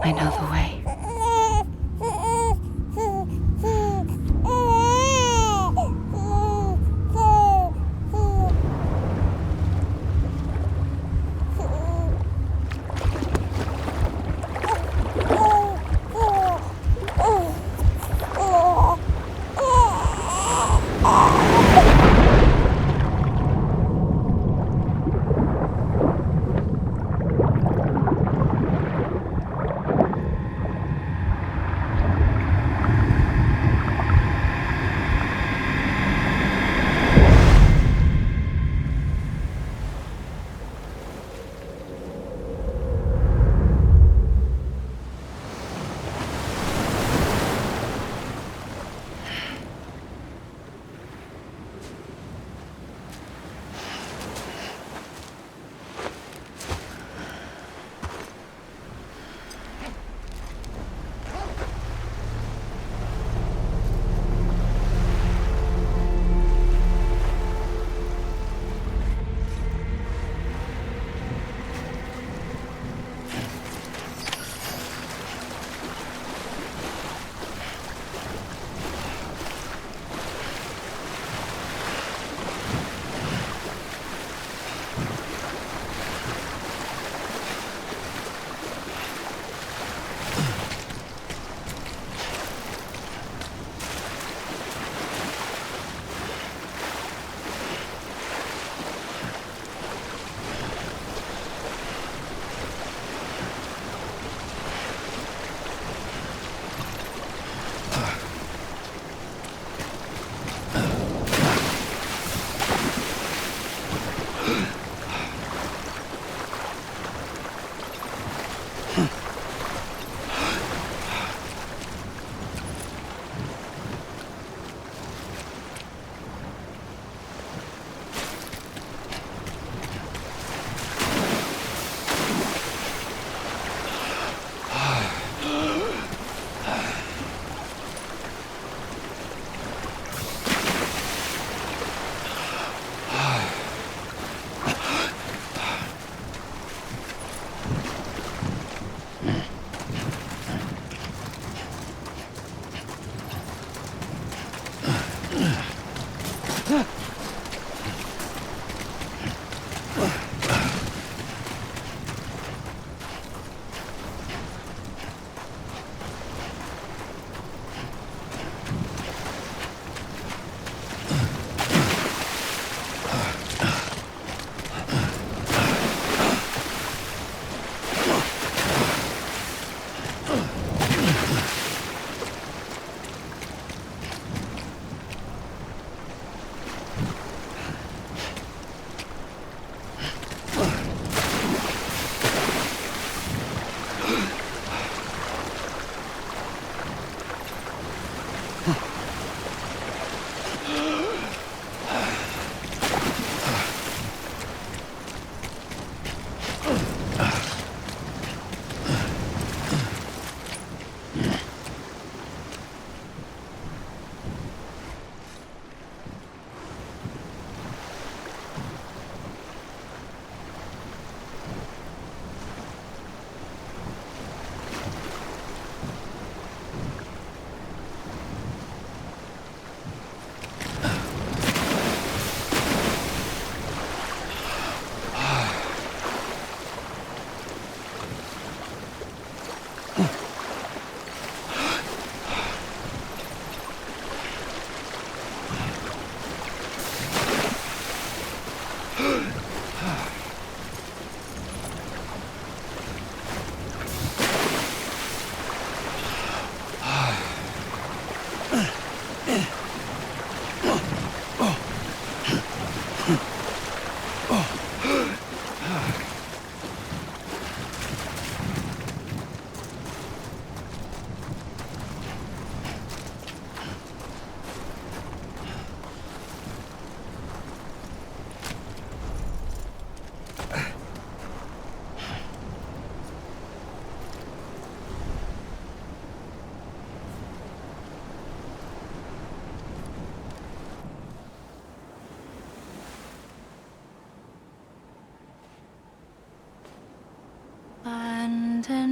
I know the way.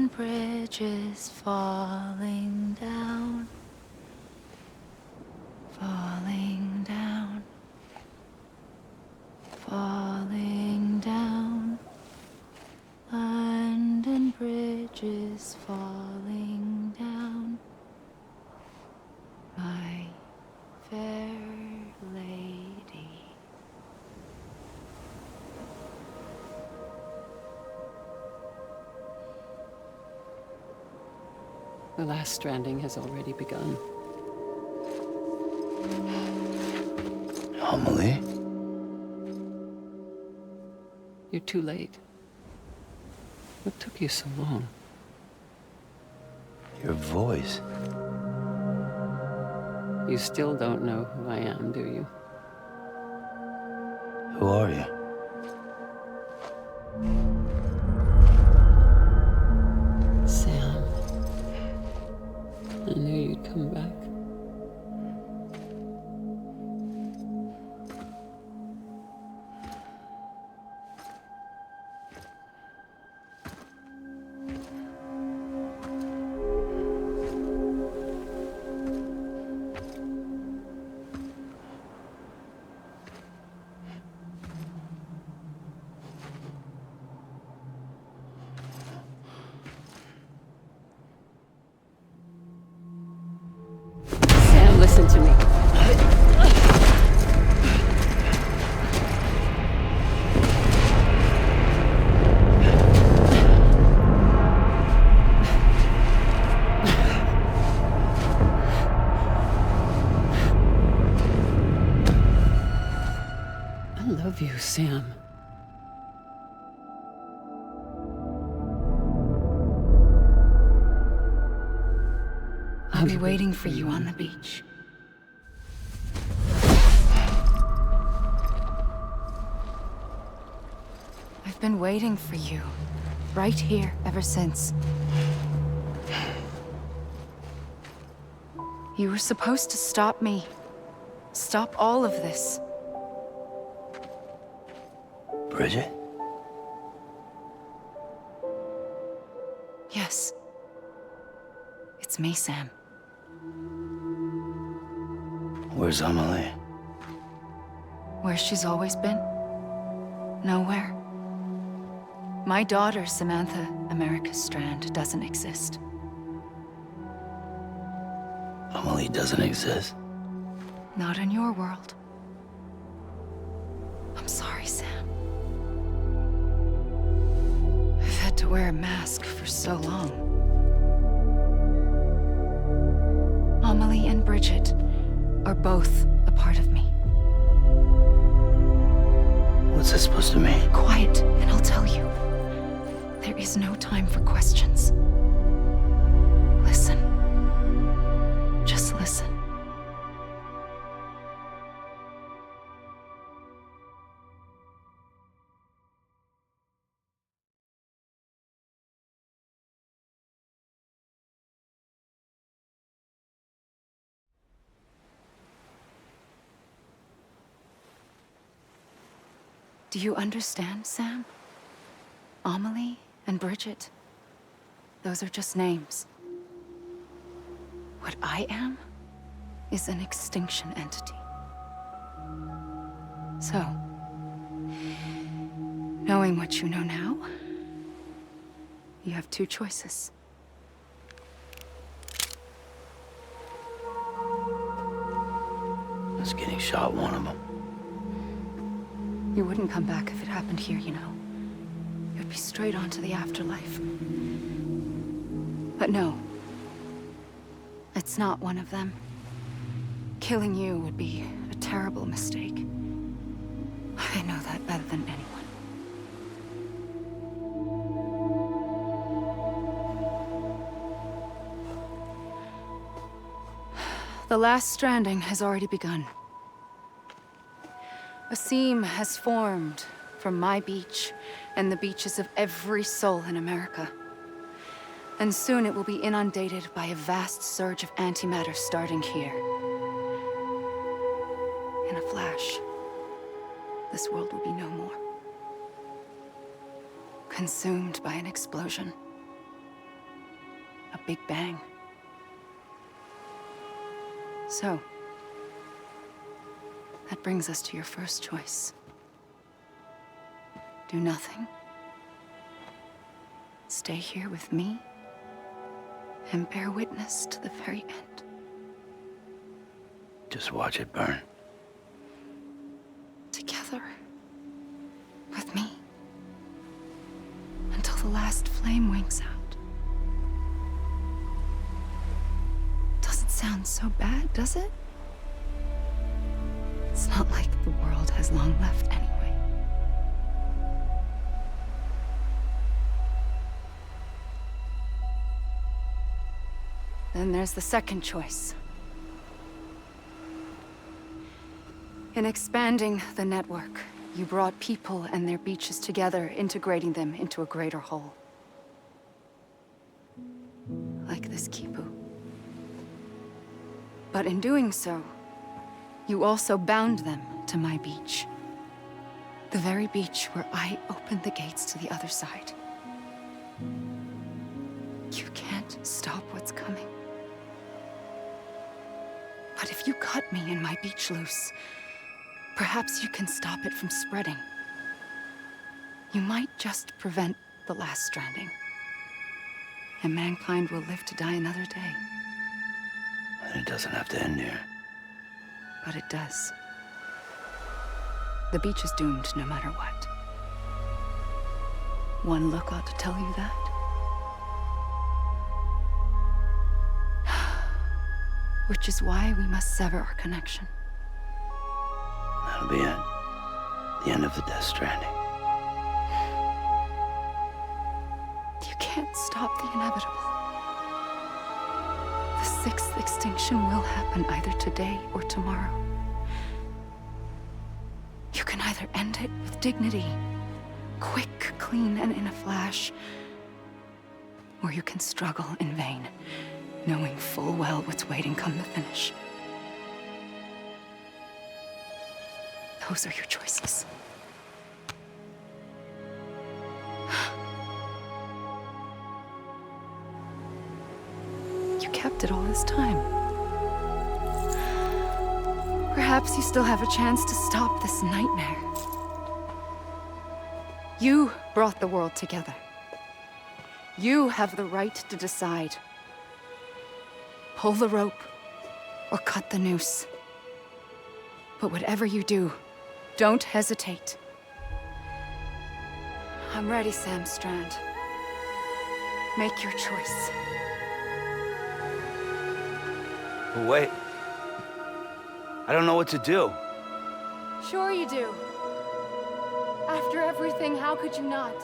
and bridges falling down, falling down, falling down, land and bridges falling down, my fair lady. The last stranding has already begun. Amelie? You're too late. What took you so long? Your voice. You still don't know who I am, do you? Who are you? Sam. I knew you'd come back. Sam, listen to me. I love you, Sam. I'll be waiting for you on the beach. I've been waiting for you, right here, ever since. You were supposed to stop me. Stop all of this. Bridget? Yes. It's me, Sam. Where's Amelie? Where she's always been. Nowhere. My daughter, Samantha America Strand, doesn't exist. Amelie doesn't exist. Not in your world. I'm sorry, Sam. I've had to wear a mask for so long. Amelie and Bridget are both a part of me. What's that supposed to mean? Quiet, and I'll tell you. There is no time for questions. Listen. Just listen. Do you understand, Sam? Amelie and Bridget, those are just names. What I am is an extinction entity. So, knowing what you know now, you have two choices. Is getting shot one of them? You wouldn't come back if it happened here, you know. You'd be straight on to the afterlife. But no. It's not one of them. Killing you would be a terrible mistake. I know that better than anyone. The last stranding has already begun. A seam has formed from my beach and the beaches of every soul in America. And soon it will be inundated by a vast surge of antimatter starting here. In a flash, this world will be no more. Consumed by an explosion. Big Bang. So, that brings us to your first choice. Do nothing. Stay here with me and bear witness to the very end. Just watch it burn. Together. With me. Until the last flame winks out. Doesn't sound so bad, does it? It's not like the world has long left anyway. Then there's the second choice. In expanding the network, you brought people and their beaches together, integrating them into a greater whole. Like this kipu. But in doing so, you also bound them to my beach. The very beach where I opened the gates to the other side. You can't stop what's coming. But if you cut me and my beach loose, perhaps you can stop it from spreading. You might just prevent the last stranding. And mankind will live to die another day. And it doesn't have to end here. But it does. The beach is doomed no matter what. One look ought to tell you that. Which is why we must sever our connection. That'll be it. The end of the Death Stranding. You can't stop the inevitable. The sixth extinction will happen either today or tomorrow. You can either end it with dignity, quick, clean, and in a flash, or you can struggle in vain, knowing full well what's waiting come the finish. Those are your choices. You kept it all this time. Perhaps you still have a chance to stop this nightmare. You brought the world together. You have the right to decide. Pull the rope or cut the noose. But whatever you do, don't hesitate. I'm ready, Sam Strand. Make your choice. But wait. I don't know what to do. Sure you do. After everything, how could you not?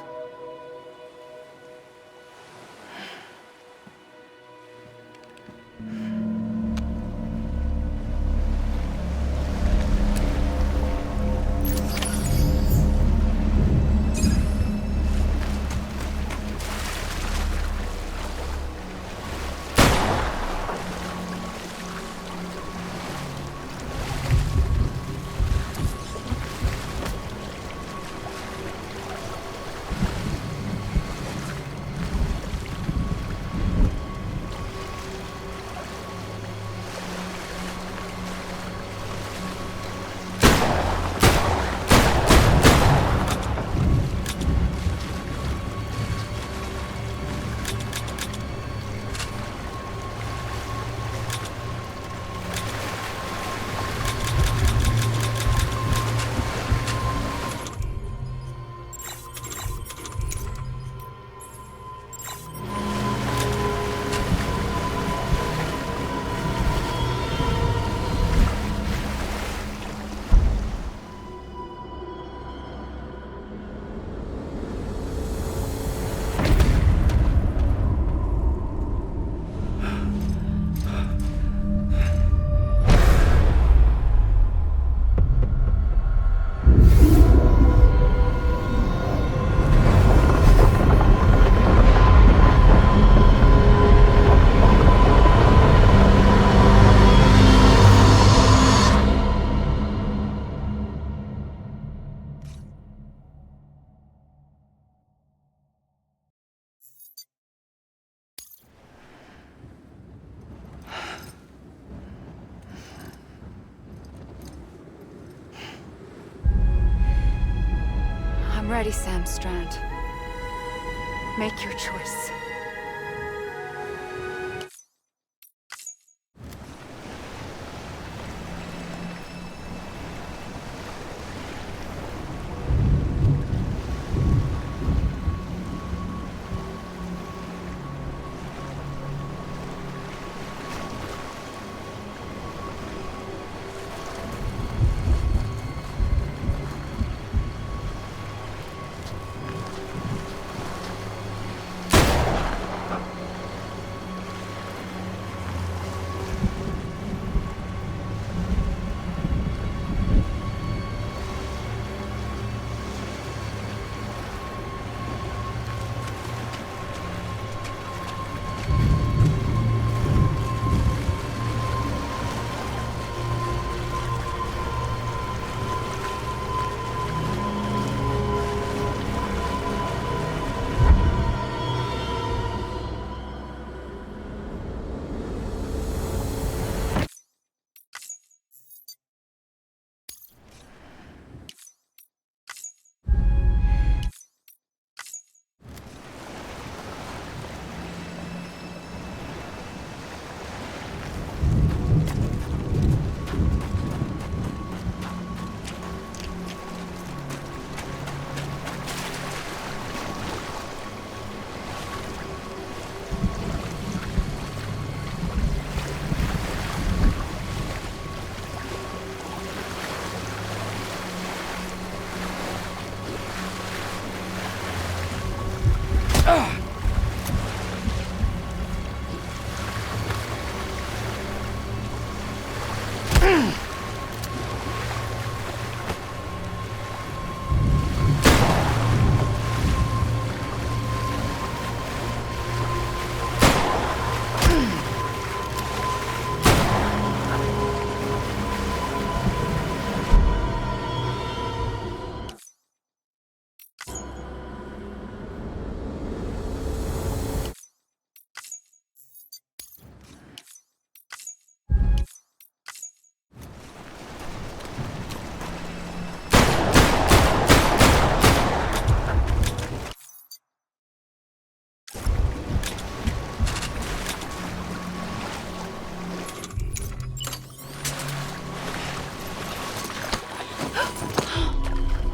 ready, Sam Strand. Make your choice.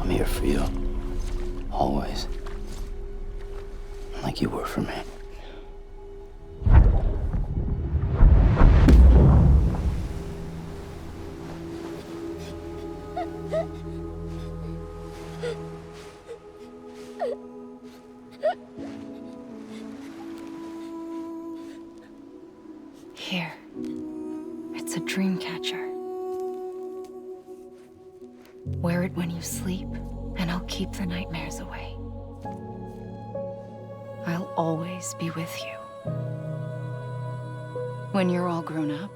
I'm here for you. Always. Like you were for me. Here. It's a dream catcher. Wear it when you sleep, and I'll keep the nightmares away. I'll always be with you. When you're all grown up,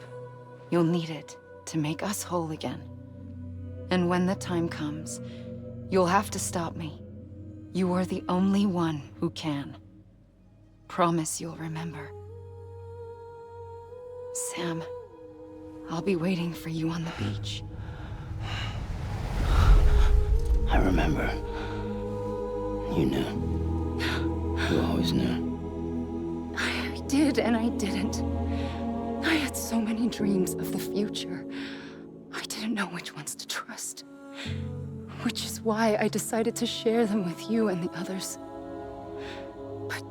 you'll need it to make us whole again. And when the time comes, you'll have to stop me. You are the only one who can. Promise you'll remember. Sam, I'll be waiting for you on the beach. I remember. You knew. You always knew. I did and I didn't. I had so many dreams of the future. I didn't know which ones to trust. Which is why I decided to share them with you and the others. But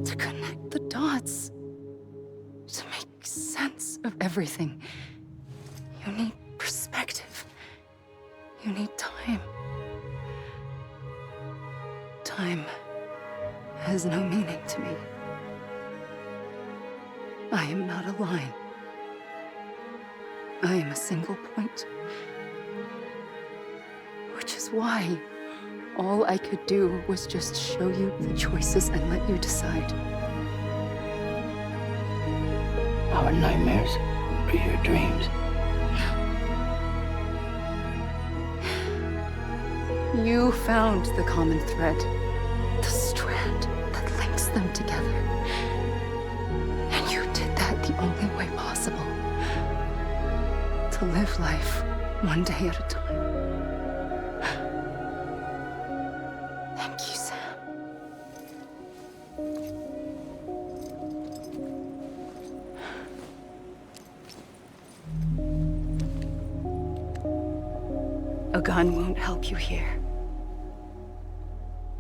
to connect the dots, to make sense of everything, you need perspective. You need time. Time has no meaning to me. I am not a line. I am a single point. Which is why all I could do was just show you the choices and let you decide. Our nightmares are your dreams. You found the common thread, the strand that links them together. And you did that the only way possible. To live life one day at a time. Thank you, Sam. A gun won't help you here.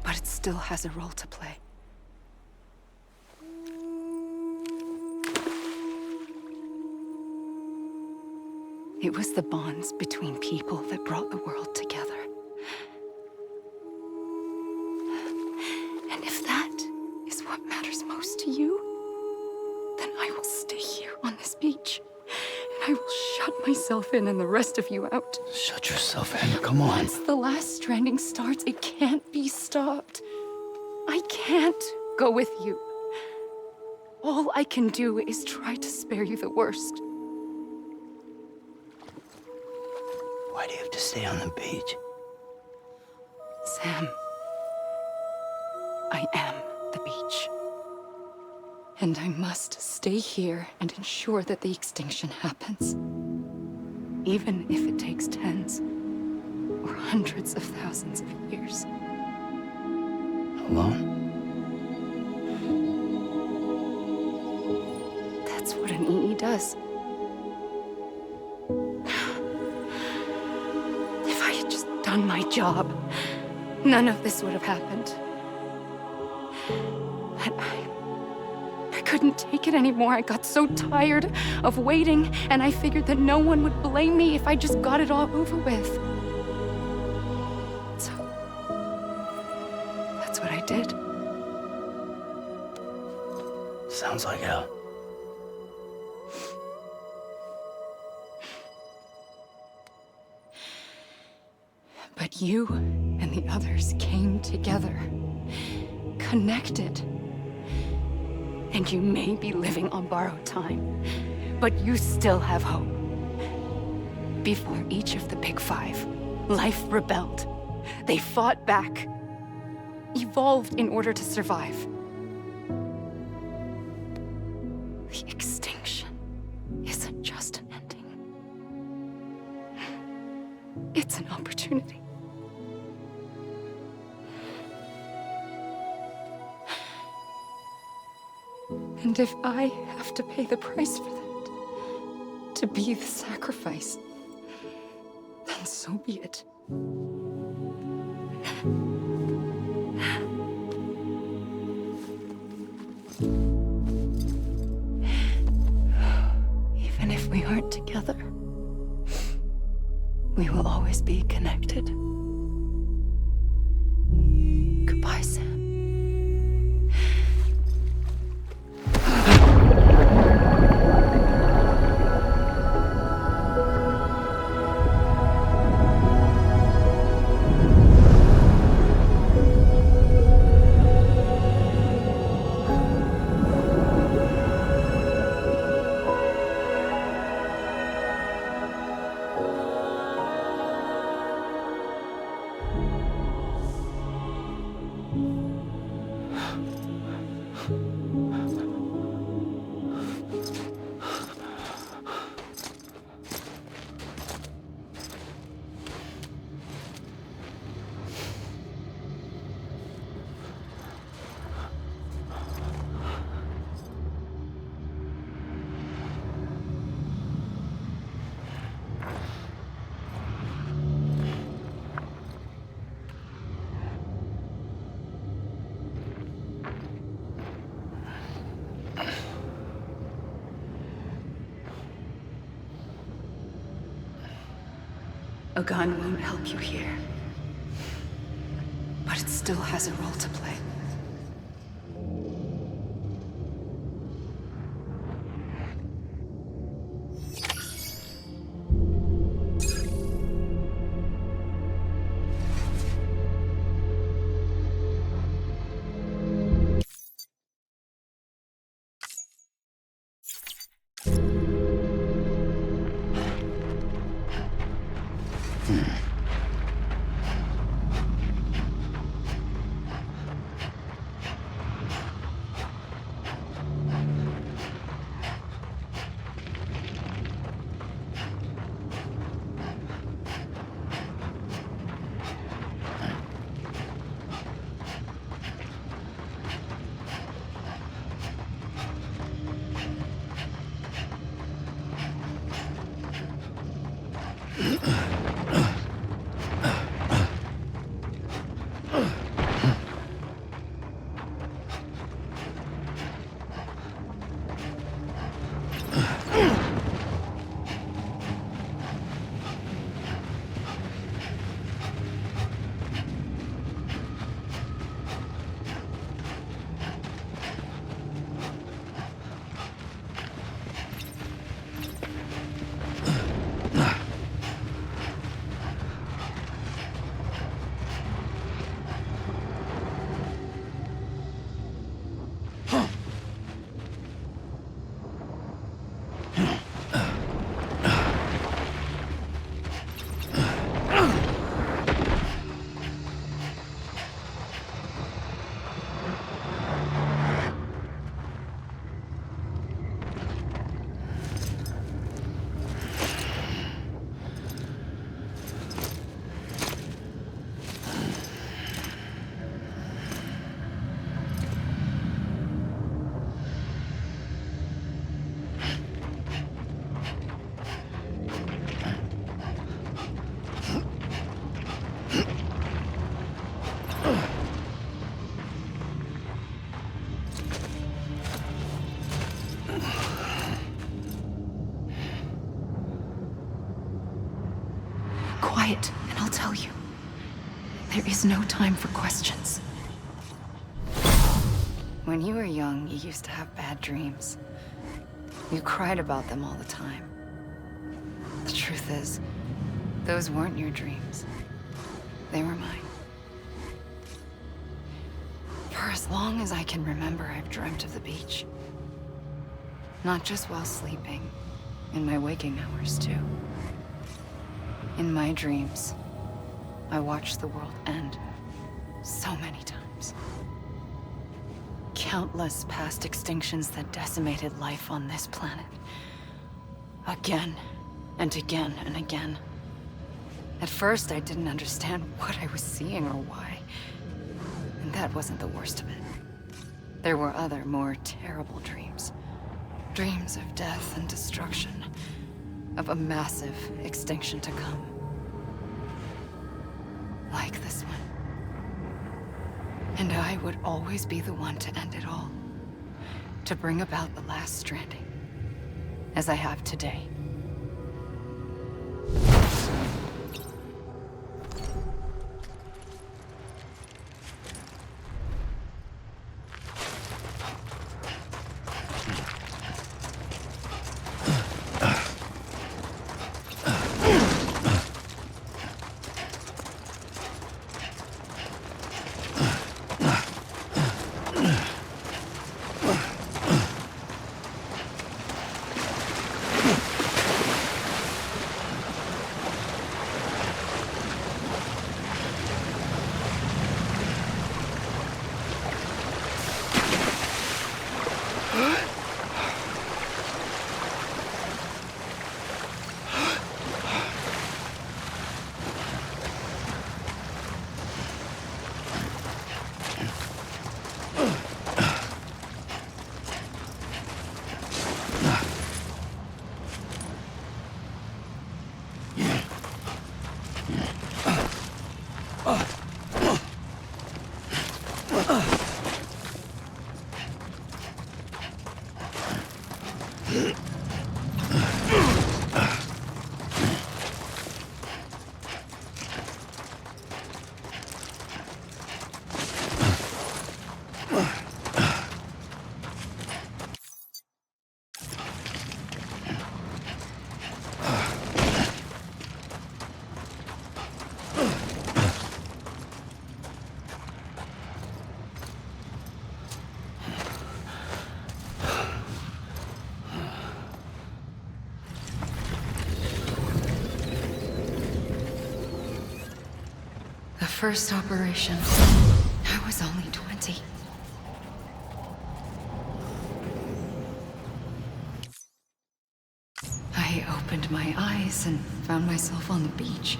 But it still has a role to play. It was the bonds between people that brought the world together. And if that is what matters most to you, then I will stay here on this beach. And I will shut myself in and the rest of you out. Shut yourself in, come on. Once the last stranding starts, it can't be stopped. I can't go with you. All I can do is try to spare you the worst. Why do you have to stay on the beach? Sam, I am the beach. And I must stay here and ensure that the extinction happens. Even if it takes tens or hundreds of thousands of years. Alone? That's what an EE does. If I had just done my job, none of this would have happened. But I couldn't take it anymore. I got so tired of waiting, and I figured that no one would blame me if I just got it all over with. So, that's what I did. Sounds like hell. But you and the others came together, connected. And you may be living on borrowed time, but you still have hope. Before each of the Big Five, life rebelled. They fought back, evolved in order to survive. The extinction isn't just an ending. It's an opportunity. And if I have to pay the price for that, to be the sacrifice, then so be it. Even if we aren't together, we will always be connected. Goodbye, Sam. A gun won't help you here, but it still has a role to play. Quiet, and I'll tell you. There is no time for questions. When you were young, you used to have bad dreams. You cried about them all the time. The truth is, those weren't your dreams. They were mine. For as long as I can remember, I've dreamt of the beach. Not just while sleeping, in my waking hours too. In my dreams, I watched the world end so many times. Countless past extinctions that decimated life on this planet. Again, and again, and again. At first, I didn't understand what I was seeing or why. And that wasn't the worst of it. There were other, more terrible dreams. Dreams of death and destruction. Of a massive extinction to come. Like this one. And I would always be the one to end it all. To bring about the last stranding. As I have today. First operation. I was only 20. I opened my eyes and found myself on the beach.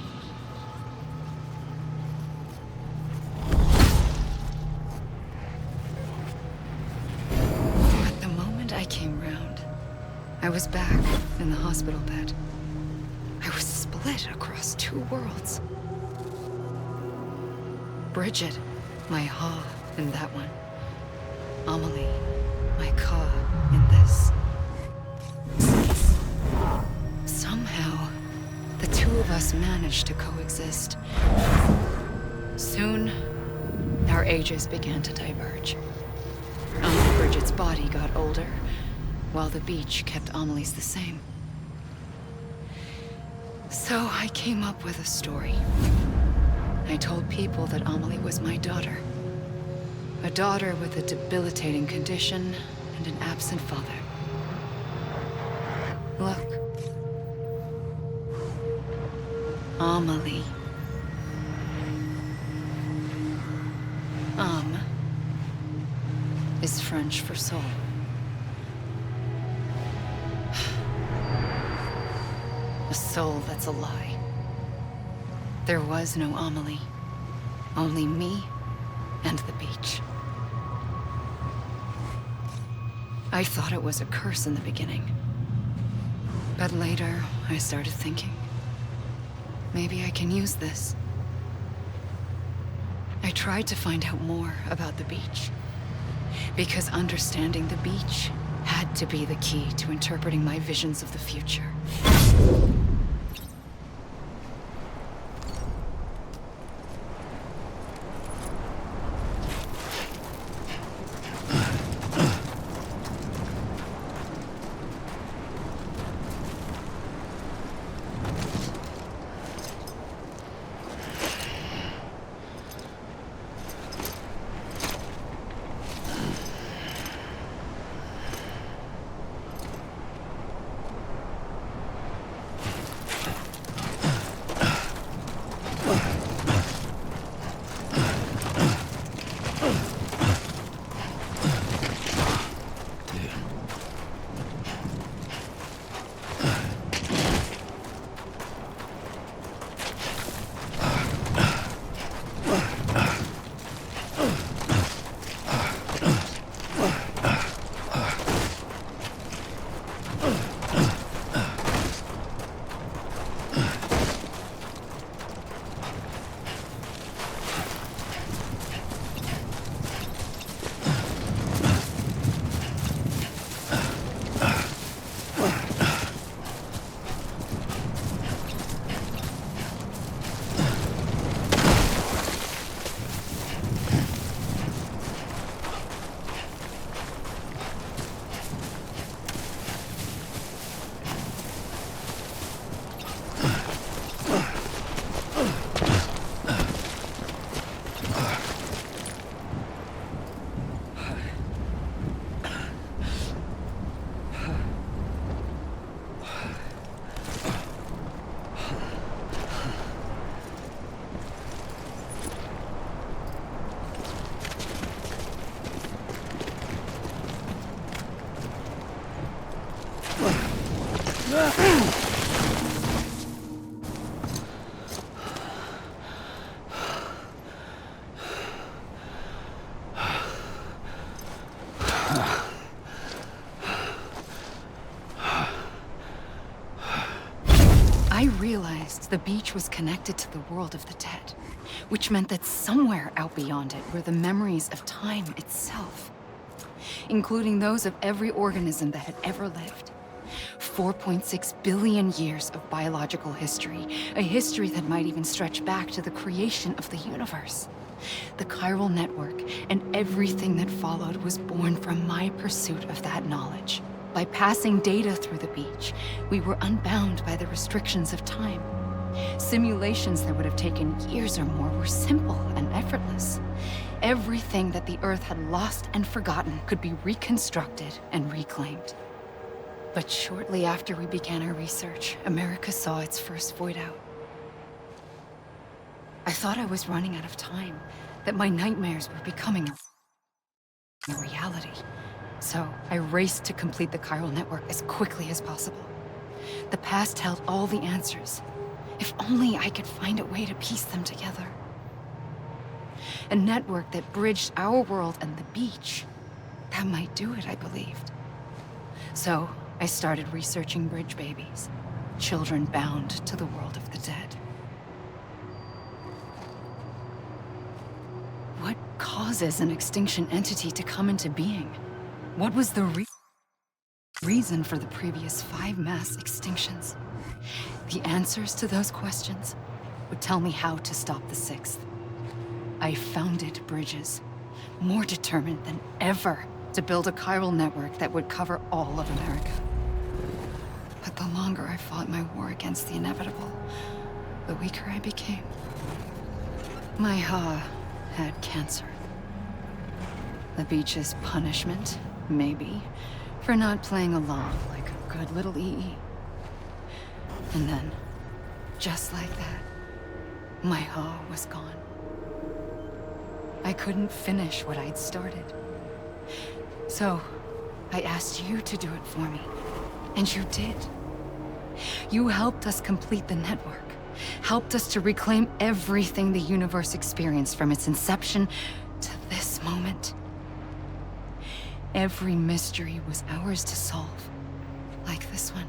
But the moment I came round, I was back in the hospital bed. I was split. split across two worlds. Bridget, my ha in that one. Amelie, my ka in this. Somehow, the two of us managed to coexist. Soon, our ages began to diverge. Bridget's body got older, while the beach kept Amelie's the same. So I came up with a story. I told people that Amelie was my daughter. A daughter with a debilitating condition and an absent father. Look. Amelie. Is French for soul. A soul that's a lie. There was no Amelie. Only me and the beach. I thought it was a curse in the beginning. But later, I started thinking, maybe I can use this. I tried to find out more about the beach. Because understanding the beach had to be the key to interpreting my visions of the future. I realized the beach was connected to the world of the dead, which meant that somewhere out beyond it were the memories of time itself, including those of every organism that had ever lived. 4.6 billion years of biological history, a history that might even stretch back to the creation of the universe. The chiral network and everything that followed was born from my pursuit of that knowledge. By passing data through the beach, we were unbound by the restrictions of time. Simulations that would have taken years or more were simple and effortless. Everything that the Earth had lost and forgotten could be reconstructed and reclaimed. But shortly after we began our research, America saw its first void out. I thought I was running out of time, that my nightmares were becoming a reality. So I raced to complete the chiral network as quickly as possible. The past held all the answers. If only I could find a way to piece them together. A network that bridged our world and the beach. That might do it, I believed. So I started researching bridge babies. children bound to the world of the dead. What causes an extinction entity to come into being? What was the reason for the previous 5 mass extinctions? The answers to those questions would tell me how to stop the 6th. I founded bridges, more determined than ever to build a chiral network that would cover all of America. But the longer I fought my war against the inevitable, the weaker I became. My Ha had cancer. The beach's punishment, maybe, for not playing along like a good little EE. And then, just like that, my Ha was gone. I couldn't finish what I'd started. So, I asked you to do it for me. And you did. You helped us complete the network. Helped us to reclaim everything the universe experienced from its inception to this moment. Every mystery was ours to solve. Like this one.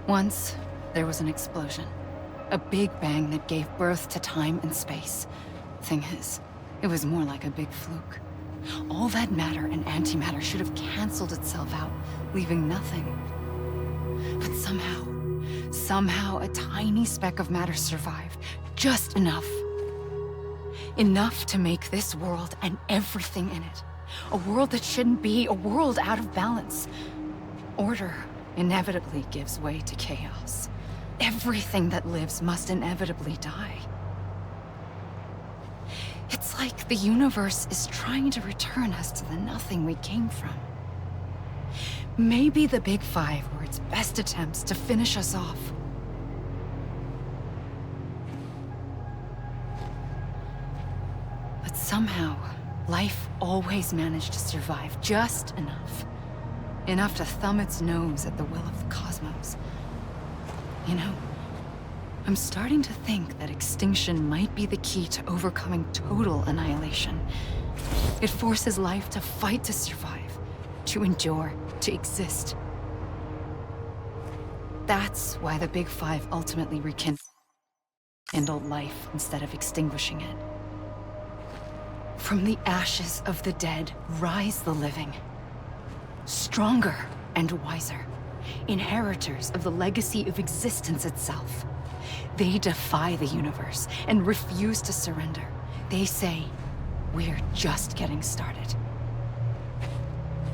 Once, there was an explosion. A big bang that gave birth to time and space. Thing is, it was more like a big fluke. All that matter and antimatter should have canceled itself out, leaving nothing. But somehow a tiny speck of matter survived. Just enough. Enough to make this world and everything in it. A world that shouldn't be, a world out of balance. Order inevitably gives way to chaos. Everything that lives must inevitably die. It's like the universe is trying to return us to the nothing we came from. Maybe the Big Five were its best attempts to finish us off. But somehow, life always managed to survive just enough. Enough to thumb its nose at the will of the cosmos. You know, I'm starting to think that extinction might be the key to overcoming total annihilation. It forces life to fight to survive, to endure, to exist. That's why the Big Five ultimately rekindled life instead of extinguishing it. From the ashes of the dead rise the living. Stronger and wiser. Inheritors of the legacy of existence itself. They defy the universe and refuse to surrender. They say, we're just getting started.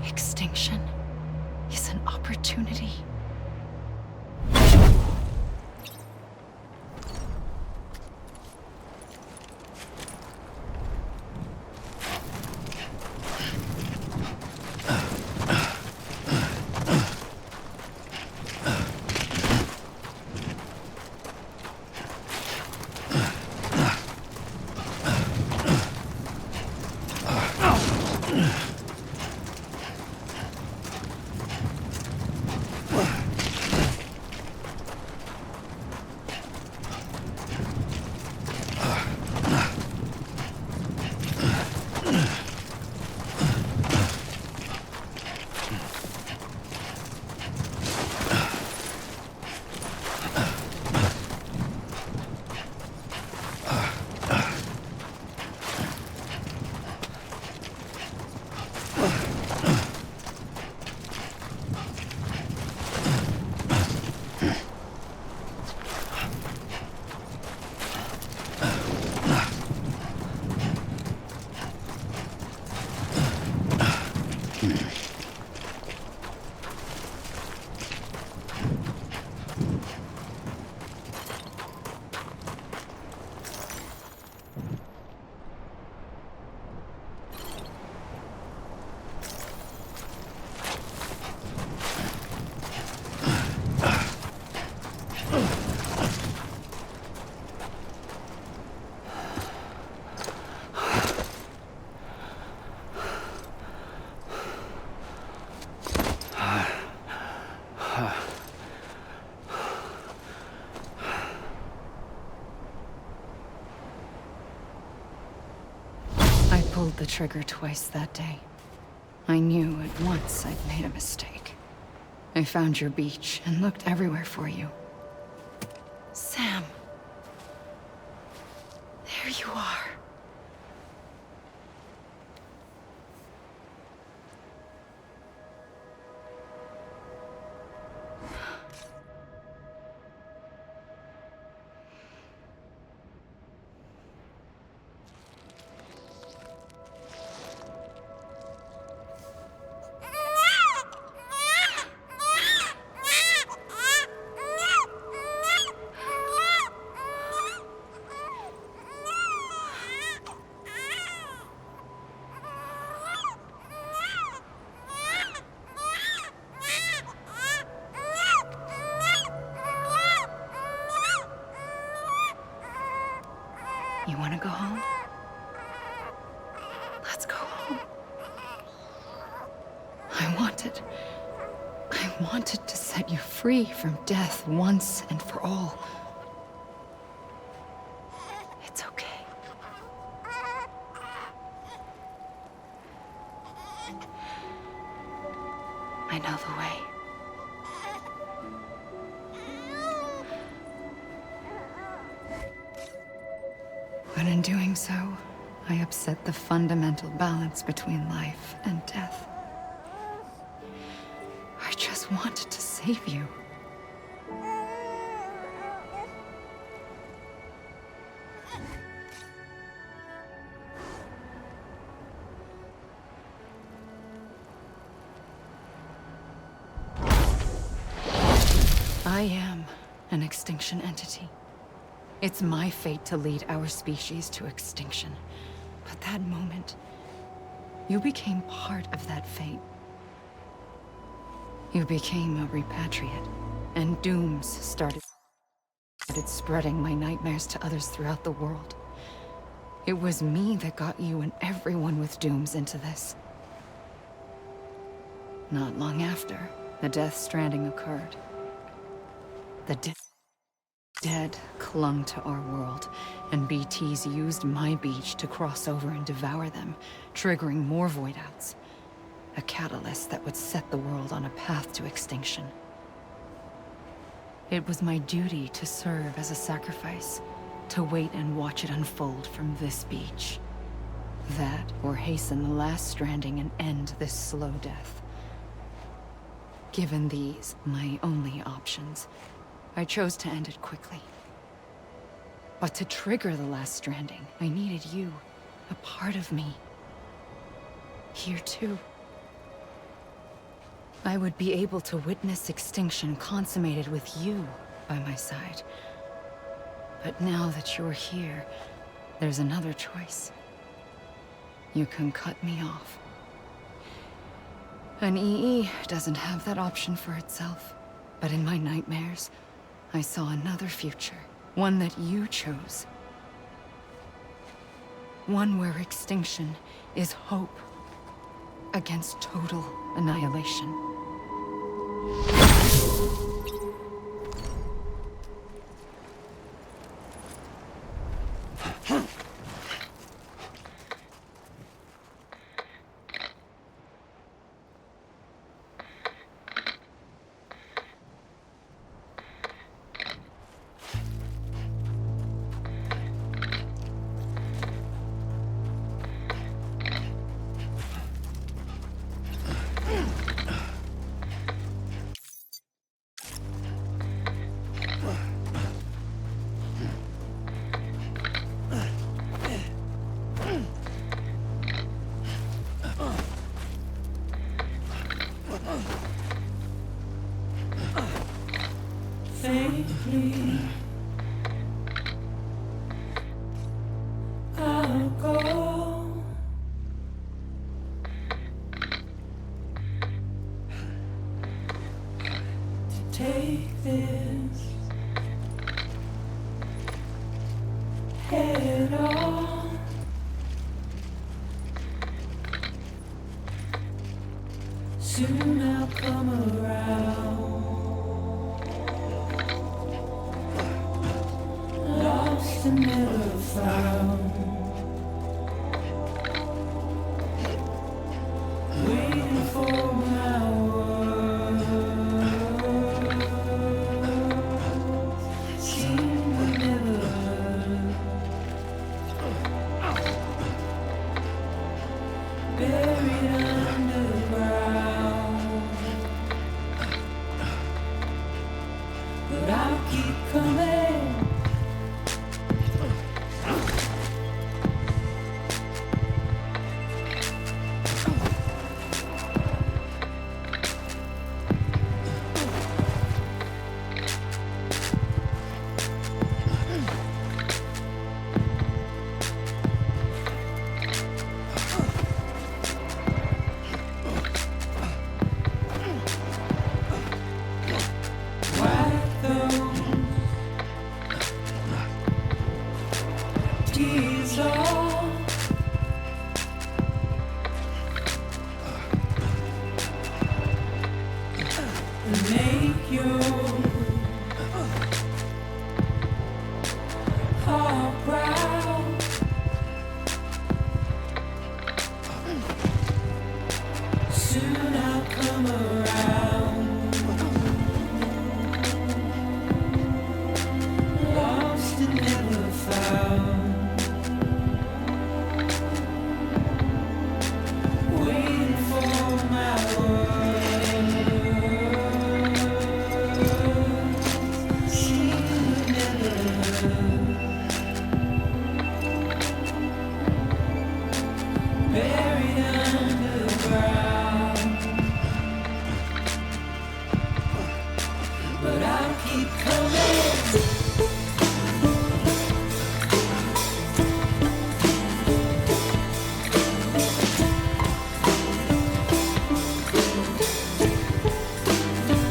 Extinction is an opportunity. Pulled the trigger twice that day. I knew at once I'd made a mistake. I found your beach and looked everywhere for you. Sam. There you are. You want to go home? Let's go home. I wanted to set you free from death once and for all. It's okay. I know the way. But in doing so, I upset the fundamental balance between life and death. I just wanted to save you. I am an extinction entity. It's my fate to lead our species to extinction. But that moment, you became part of that fate. You became a repatriate, and dooms started spreading my nightmares to others throughout the world. It was me that got you and everyone with dooms into this. Not long after, the Death Stranding occurred. The dead clung to our world, and BTs used my beach to cross over and devour them, triggering more void outs. A catalyst that would set the world on a path to extinction. It was my duty to serve as a sacrifice, to wait and watch it unfold from this beach. That, or hasten the last stranding and end this slow death. Given these, my only options, I chose to end it quickly. But to trigger the last stranding, I needed you, a part of me. Here too. I would be able to witness extinction consummated with you by my side. But now that you're here, there's another choice. You can cut me off. An EE doesn't have that option for itself. But in my nightmares, I saw another future. One that you chose. One where extinction is hope against total annihilation. Safely, I'll go. To take this head on. Soon I'll come around. Lost and never found. Waiting for my word. buried underground. But I'll keep coming. Wipe those tears off. And make your heart proud. Soon I'll come around. Lost and never found. Waiting for my words. Seen but never heard. Buried underground. But I'll keep coming.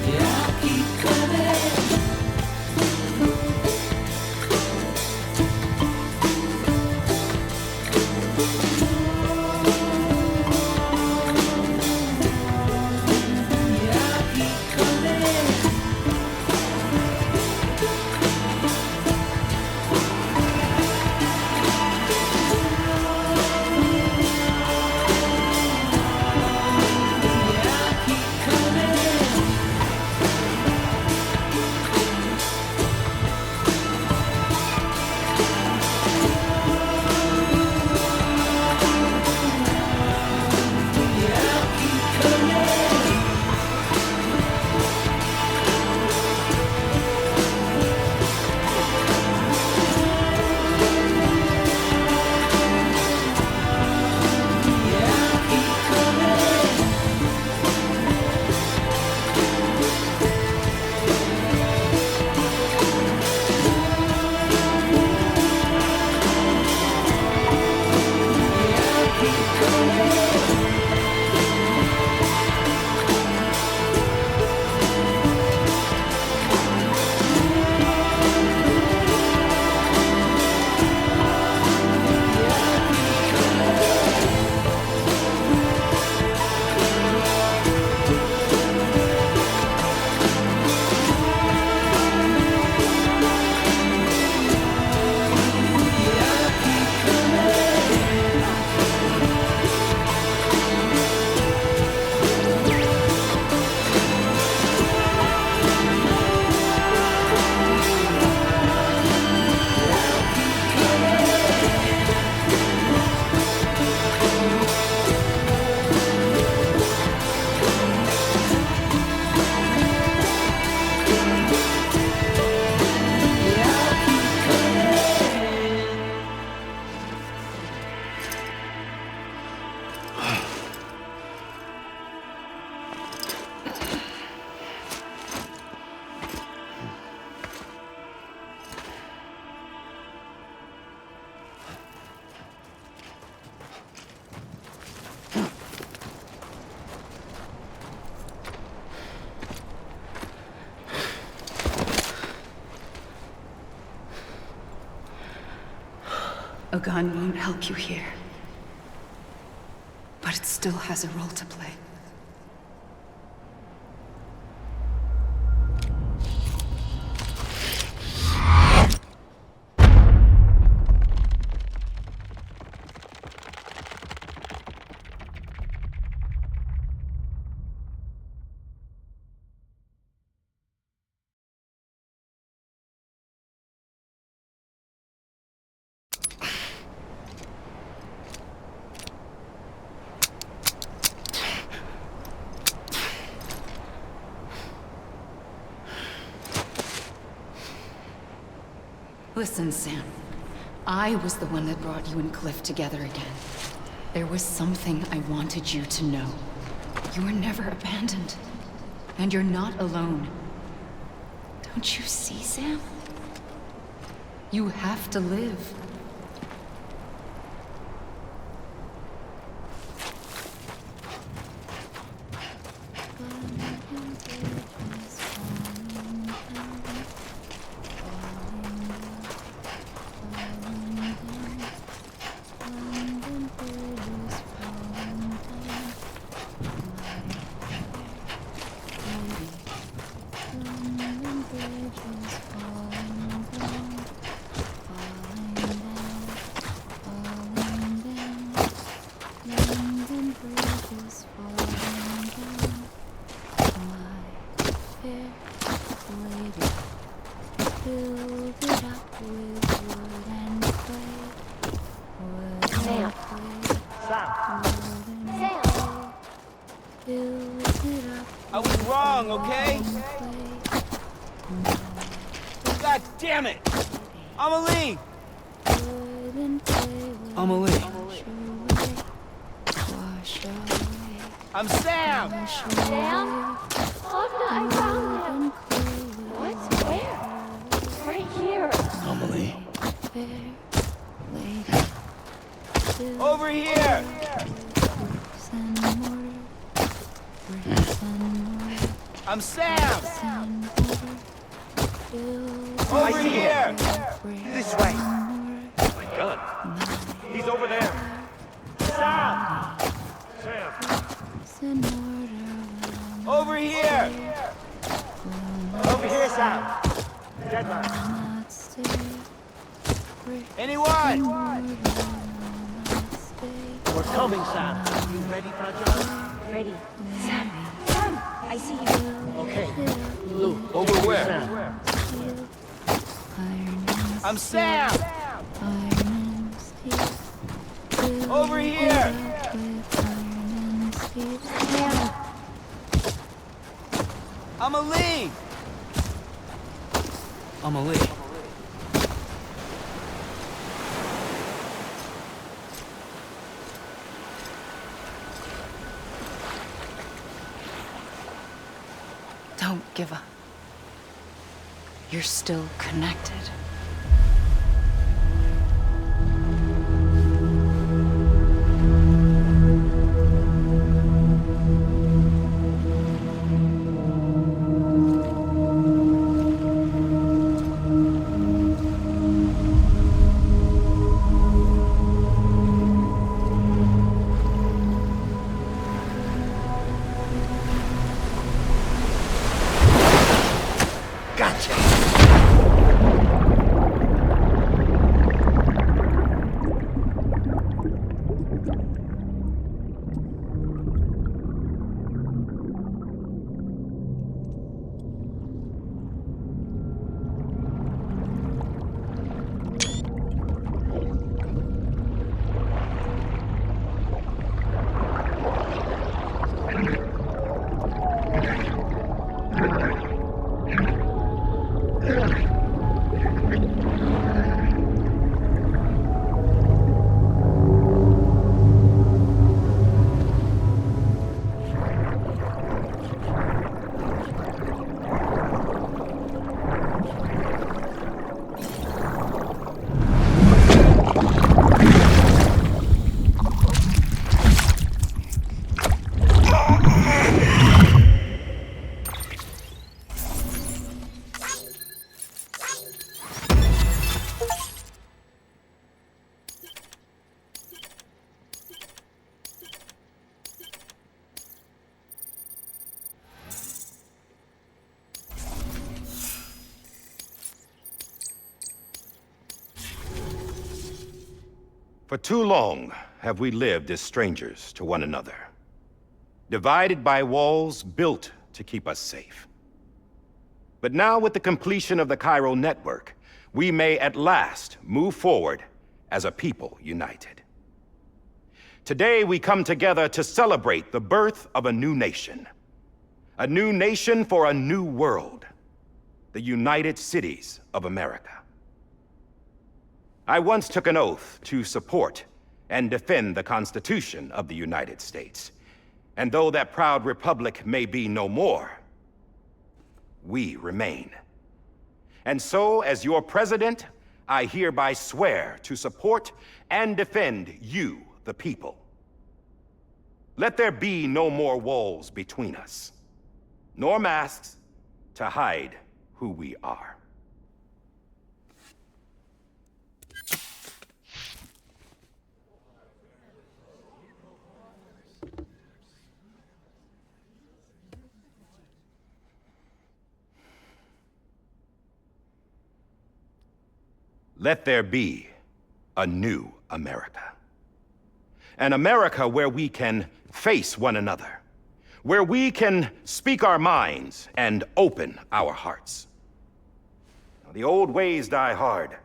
Yeah, I'll keep coming. Yeah, I'll keep coming. Yeah, I'll keep coming. Yeah, I'll keep coming. Yeah, I'll keep coming. Yeah, I'll keep coming. A gun won't help you here. But it still has a role to play. Listen, Sam. I was the one that brought you and Cliff together again. There was something I wanted you to know. You were never abandoned. And you're not alone. Don't you see, Sam? You have to live. I was wrong, okay? God damn it! Amelie! Amelie. I'm Sam! Sam? Look, I found him. What? Where? Right here. Amelie. Over here! I'm Sam! Over here! This way. My gun. He's over there. Sam! Sam. Over here! Over here, Sam. Dead man. Anyone? We're coming, Sam. You ready, Fragile? Ready. Sam. Sam, I see you. Okay. Lou. Over where? Sam. I'm Sam! Over here! Amelie! Amelie. Don't give up. You're still connected. For too long have we lived as strangers to one another, divided by walls built to keep us safe. But now, with the completion of the chiral network, we may at last move forward as a people united. Today we come together to celebrate the birth of a new nation. A new nation for a new world. The United Cities of America. I once took an oath to support and defend the Constitution of the United States. And though that proud republic may be no more, we remain. And so, as your president, I hereby swear to support and defend you, the people. Let there be no more walls between us, nor masks to hide who we are. Let there be a new America. An America where we can face one another, where we can speak our minds and open our hearts. Now, the old ways die hard,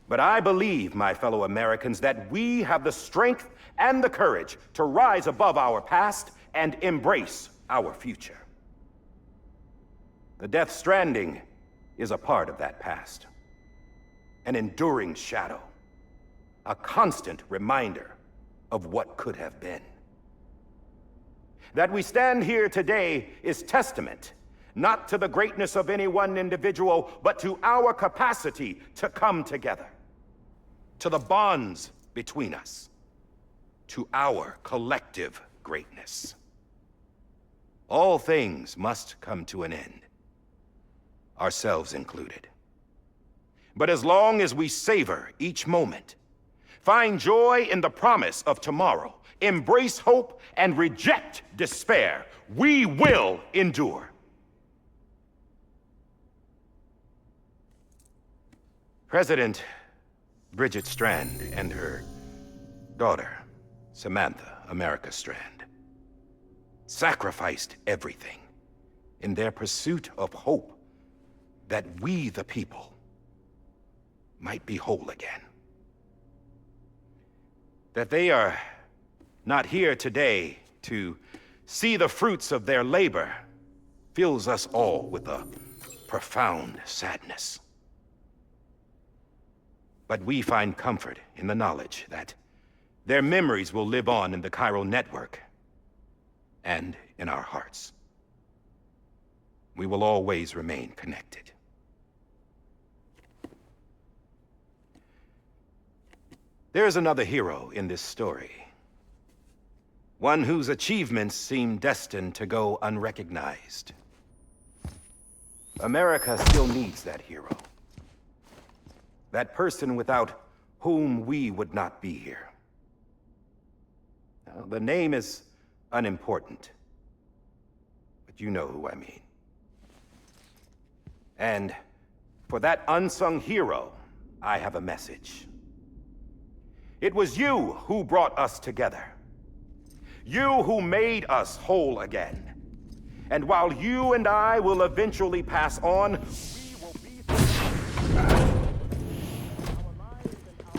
but I believe, my fellow Americans, that we have the strength and the courage to rise above our past and embrace our future. The Death Stranding is a part of that past. An enduring shadow, a constant reminder of what could have been. That we stand here today is testament, not to the greatness of any one individual, but to our capacity to come together, to the bonds between us, to our collective greatness. All things must come to an end, ourselves included. But as long as we savor each moment, find joy in the promise of tomorrow, embrace hope, and reject despair, we will endure. President Bridget Strand and her daughter, Samantha America Strand, sacrificed everything in their pursuit of hope that we, the people, might be whole again. That they are not here today to see the fruits of their labor fills us all with a profound sadness. But we find comfort in the knowledge that their memories will live on in the chiral network and in our hearts. We will always remain connected. There is another hero in this story. One whose achievements seem destined to go unrecognized. America still needs that hero. That person without whom we would not be here. Now, the name is unimportant, but you know who I mean. And for that unsung hero, I have a message. It was you who brought us together. You who made us whole again. And while you and I will eventually pass on, we will be...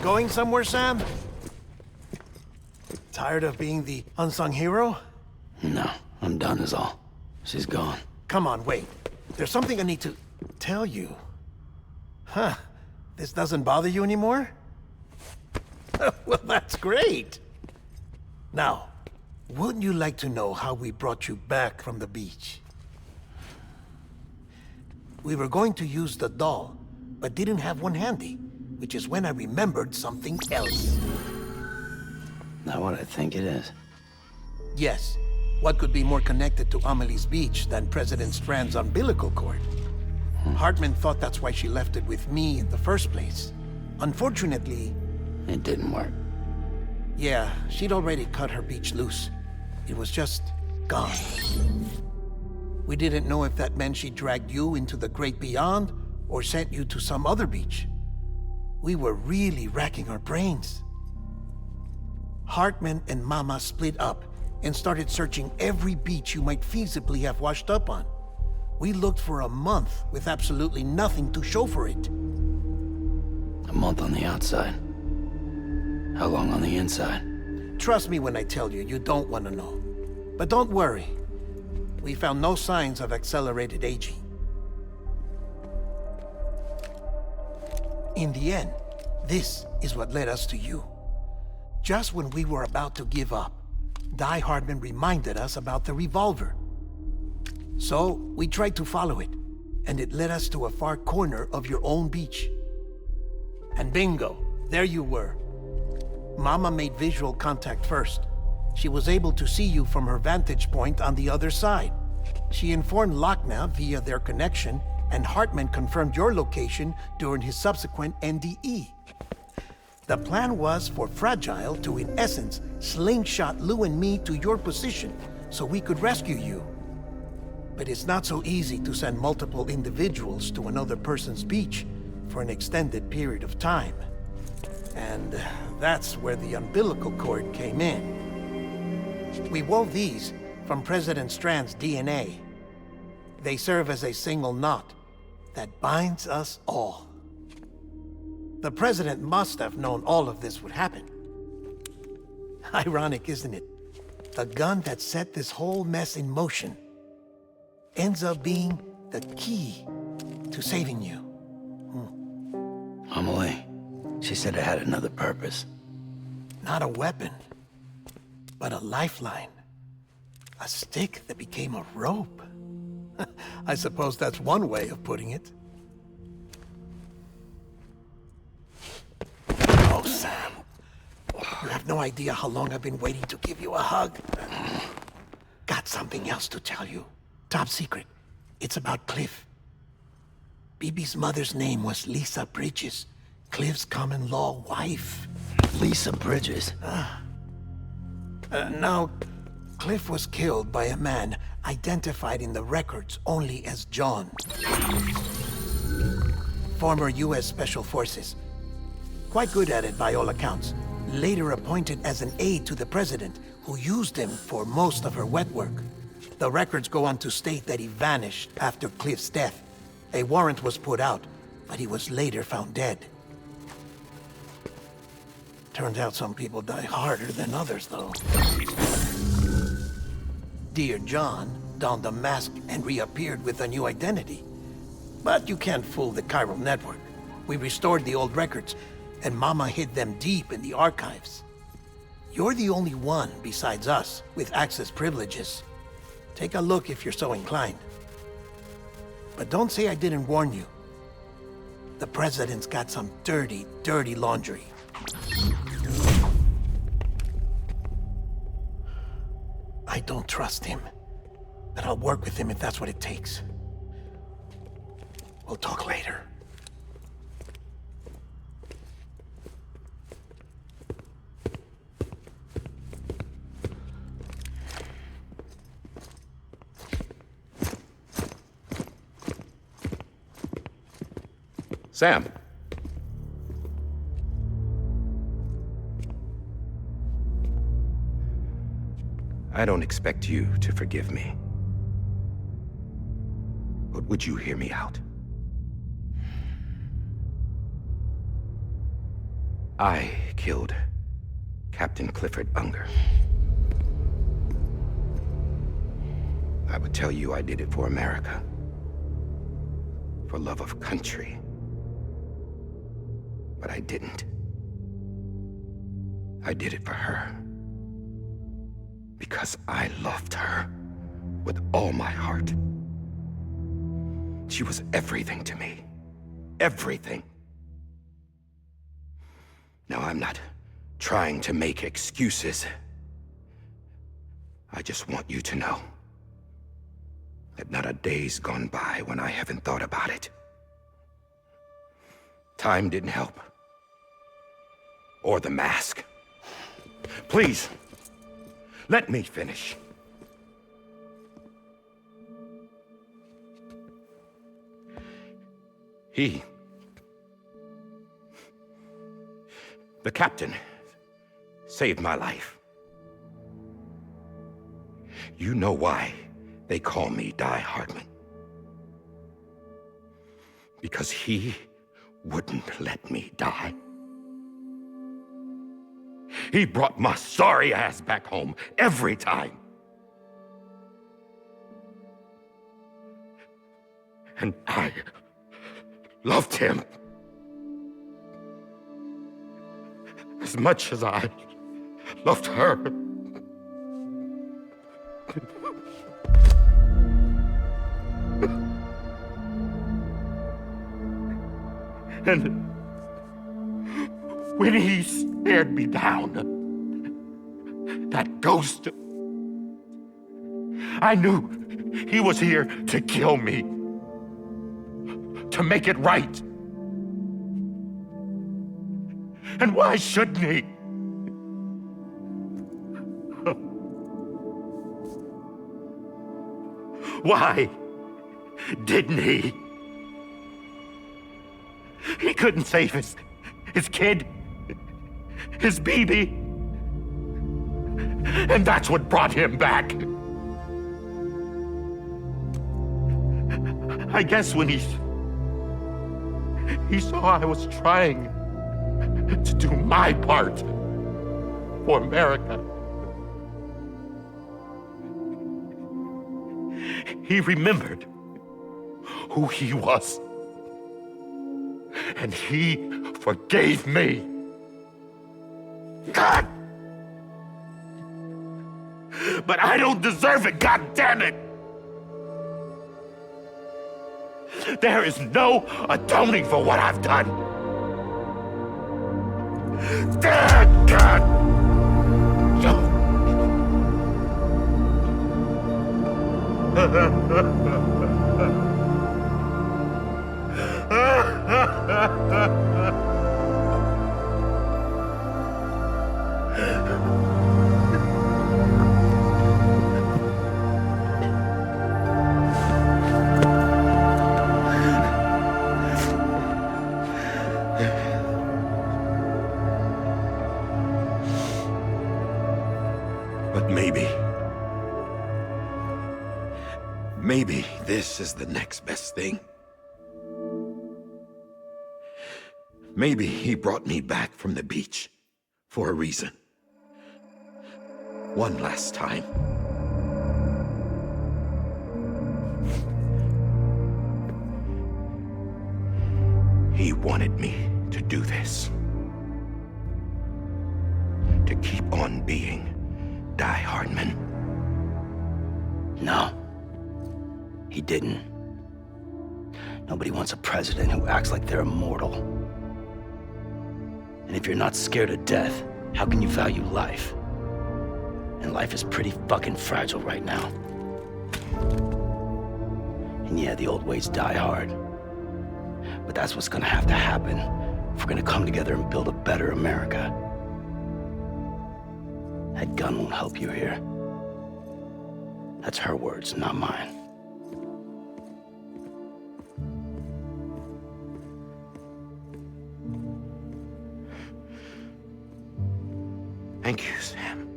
Going somewhere, Sam? Tired of being the unsung hero? No, I'm done is all. She's gone. Come on, wait. There's something I need to tell you. Huh. This doesn't bother you anymore? Well, that's great. Now, wouldn't you like to know how we brought you back from the beach? We were going to use the doll, but didn't have one handy, which is when I remembered something else. Not what I think it is. Yes. What could be more connected to Amelie's beach than President Strand's umbilical cord? Hartman thought that's why she left it with me in the first place. Unfortunately... It didn't work. Yeah, she'd already cut her beach loose. It was just gone. We didn't know if that meant she dragged you into the great beyond or sent you to some other beach. We were really racking our brains. Hartman and Mama split up and started searching every beach you might feasibly have washed up on. We looked for a month with absolutely nothing to show for it. A month on the outside. How long on the inside? Trust me when I tell you, you don't want to know. But don't worry. We found no signs of accelerated aging. In the end, This is what led us to you. Just when we were about to give up, Die Hardman reminded us about the revolver. So we tried to follow it, and it led us to a far corner of your own beach. And bingo, there you were. Mama made visual contact first. She was able to see you from her vantage point on the other side. She informed Lochna via their connection, and Hartman confirmed your location during his subsequent NDE. The plan was for Fragile to, in essence, slingshot Lou and me to your position so we could rescue you. But it's not so easy to send multiple individuals to another person's beach for an extended period of time. And that's where the umbilical cord came in. We wove these from President Strand's DNA. They serve as a single knot that binds us all. The President must have known all of this would happen. Ironic, isn't it? The gun that set this whole mess in motion ends up being the key to saving you. Amelie, she said it had another purpose. Not a weapon, but a lifeline. A stick that became a rope. I suppose that's one way of putting it. Oh, Sam. You have no idea how long I've been waiting to give you a hug. Got something else to tell you. Top secret. It's about Cliff. Bibi's mother's name was Lisa Bridges, Cliff's common-law wife. Lisa Bridges? Now, Cliff was killed by a man identified in the records only as John. Former U.S. Special Forces. Quite good at it by all accounts. Later appointed as an aide to the president, who used him for most of her wet work. The records go on to state that he vanished after Cliff's death. A warrant was put out, but he was later found dead. Turns out some people die harder than others, though. Dear John donned a mask and reappeared with a new identity. But you can't fool the chiral network. We restored the old records, and Mama hid them deep in the archives. You're the only one besides us with access privileges. Take a look if you're so inclined. But don't say I didn't warn you. The president's got some dirty, dirty laundry. I don't trust him, but I'll work with him if that's what it takes. We'll talk later. Sam. I don't expect you to forgive me. But would you hear me out? I killed Captain Clifford Unger. I would tell you I did it for America. For love of country. But I didn't. I did it for her. Because I loved her with all my heart. She was everything to me. Everything. Now, I'm not trying to make excuses. I just want you to know that not a day's gone by when I haven't thought about it. Time didn't help. Or the mask. Please, let me finish. The captain, saved my life. You know why they call me Die Hardman. Because he wouldn't let me die. He brought my sorry ass back home every time. And I loved him. as much as I loved her. And when he stared me down, that ghost, I knew he was here to kill me, to make it right. And why shouldn't he? Why didn't he? He couldn't save his kid, his baby. And that's what brought him back. I guess when he saw I was trying to do my part for America, he remembered who he was. And he forgave me. God! But I don't deserve it, God damn it! There is no atoning for what I've done. God! But maybe this is the next best thing. Maybe he brought me back from the beach for a reason. One last time. He wanted me to do this. To keep on being Die Hardman. No. He didn't. Nobody wants a president who acts like they're immortal. And if you're not scared of death, how can you value life? And life is pretty fucking fragile right now. And yeah, the old ways die hard. But that's what's gonna have to happen if we're gonna come together and build a better America. That gun won't help you here. That's her words, not mine. Thank you, Sam.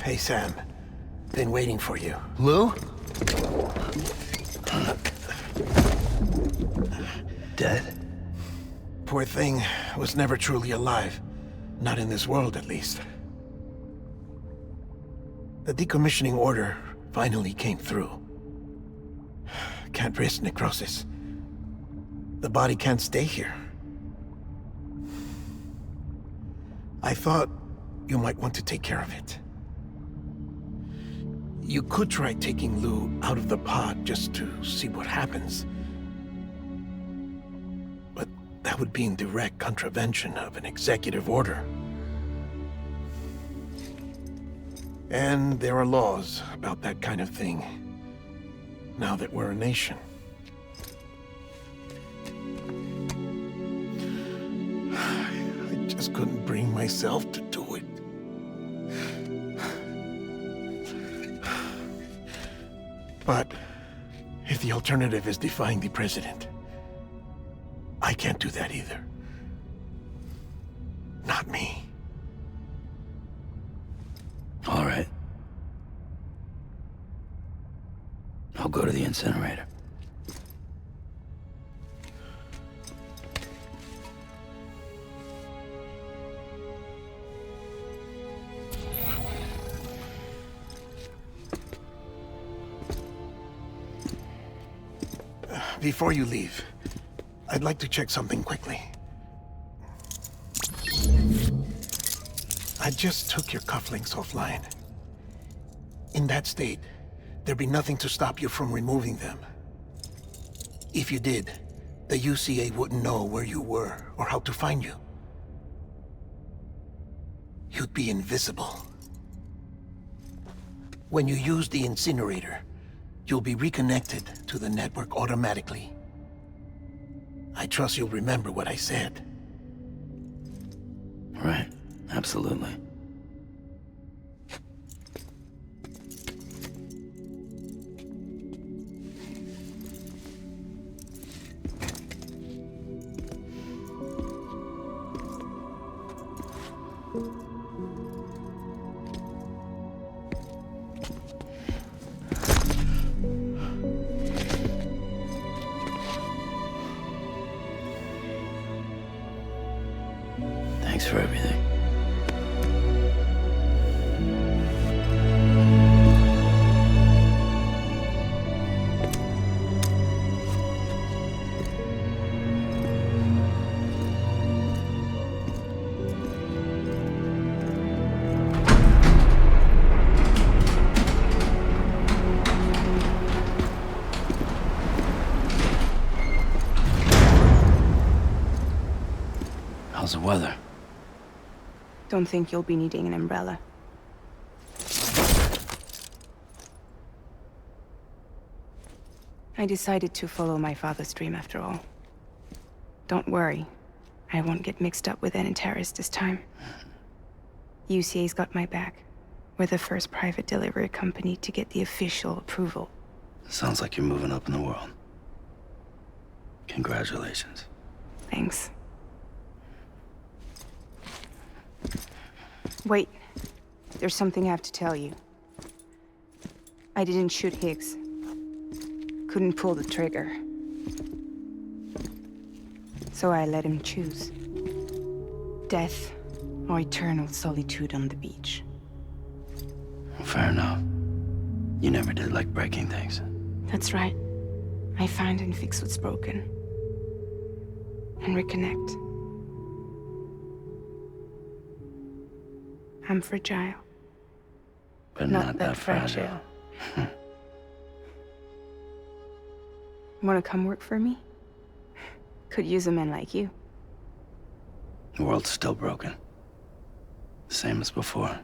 Hey, Sam. Been waiting for you. Lou? Dead? Poor thing was never truly alive. Not in this world, at least. The decommissioning order finally came through. Can't risk necrosis. The body can't stay here. I thought you might want to take care of it. You could try taking Lou out of the pod just to see what happens. But that would be in direct contravention of an executive order. And there are laws about that kind of thing, now that we're a nation. I just couldn't bring myself to do it. But if the alternative is defying the president, I can't do that either. Not me. All right. I'll go to the incinerator. Before you leave, I'd like to check something quickly. I just took your cufflinks offline. In that state, there'd be nothing to stop you from removing them. If you did, the UCA wouldn't know where you were or how to find you. You'd be invisible. When you use the incinerator, you'll be reconnected to the network automatically. I trust you'll remember what I said. Right, absolutely. Thanks for everything. How's the weather? Don't think you'll be needing an umbrella. I decided to follow my father's dream after all. Don't worry, I won't get mixed up with any terrorists this time. UCA's got my back. We're the first private delivery company to get the official approval. Sounds like you're moving up in the world. Congratulations. Thanks. Wait, there's something I have to tell you. I didn't shoot Higgs. Couldn't pull the trigger. So I let him choose. Death or eternal solitude on the beach. Fair enough. You never did like breaking things. That's right. I find and fix what's broken. And reconnect. I'm fragile. But not that fragile. Wanna come work for me? Could use a man like you. The world's still broken. Same as before.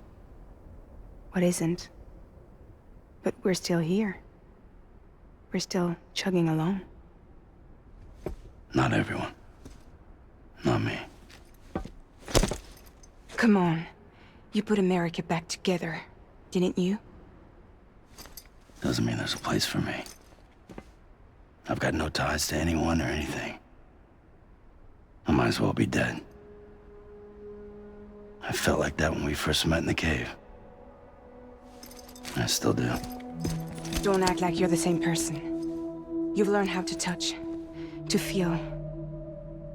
What isn't? But we're still here. We're still chugging along. Not everyone. Not me. Come on. You put America back together, didn't you? Doesn't mean there's a place for me. I've got no ties to anyone or anything. I might as well be dead. I felt like that when we first met in the cave. I still do. Don't act like you're the same person. You've learned how to touch, to feel.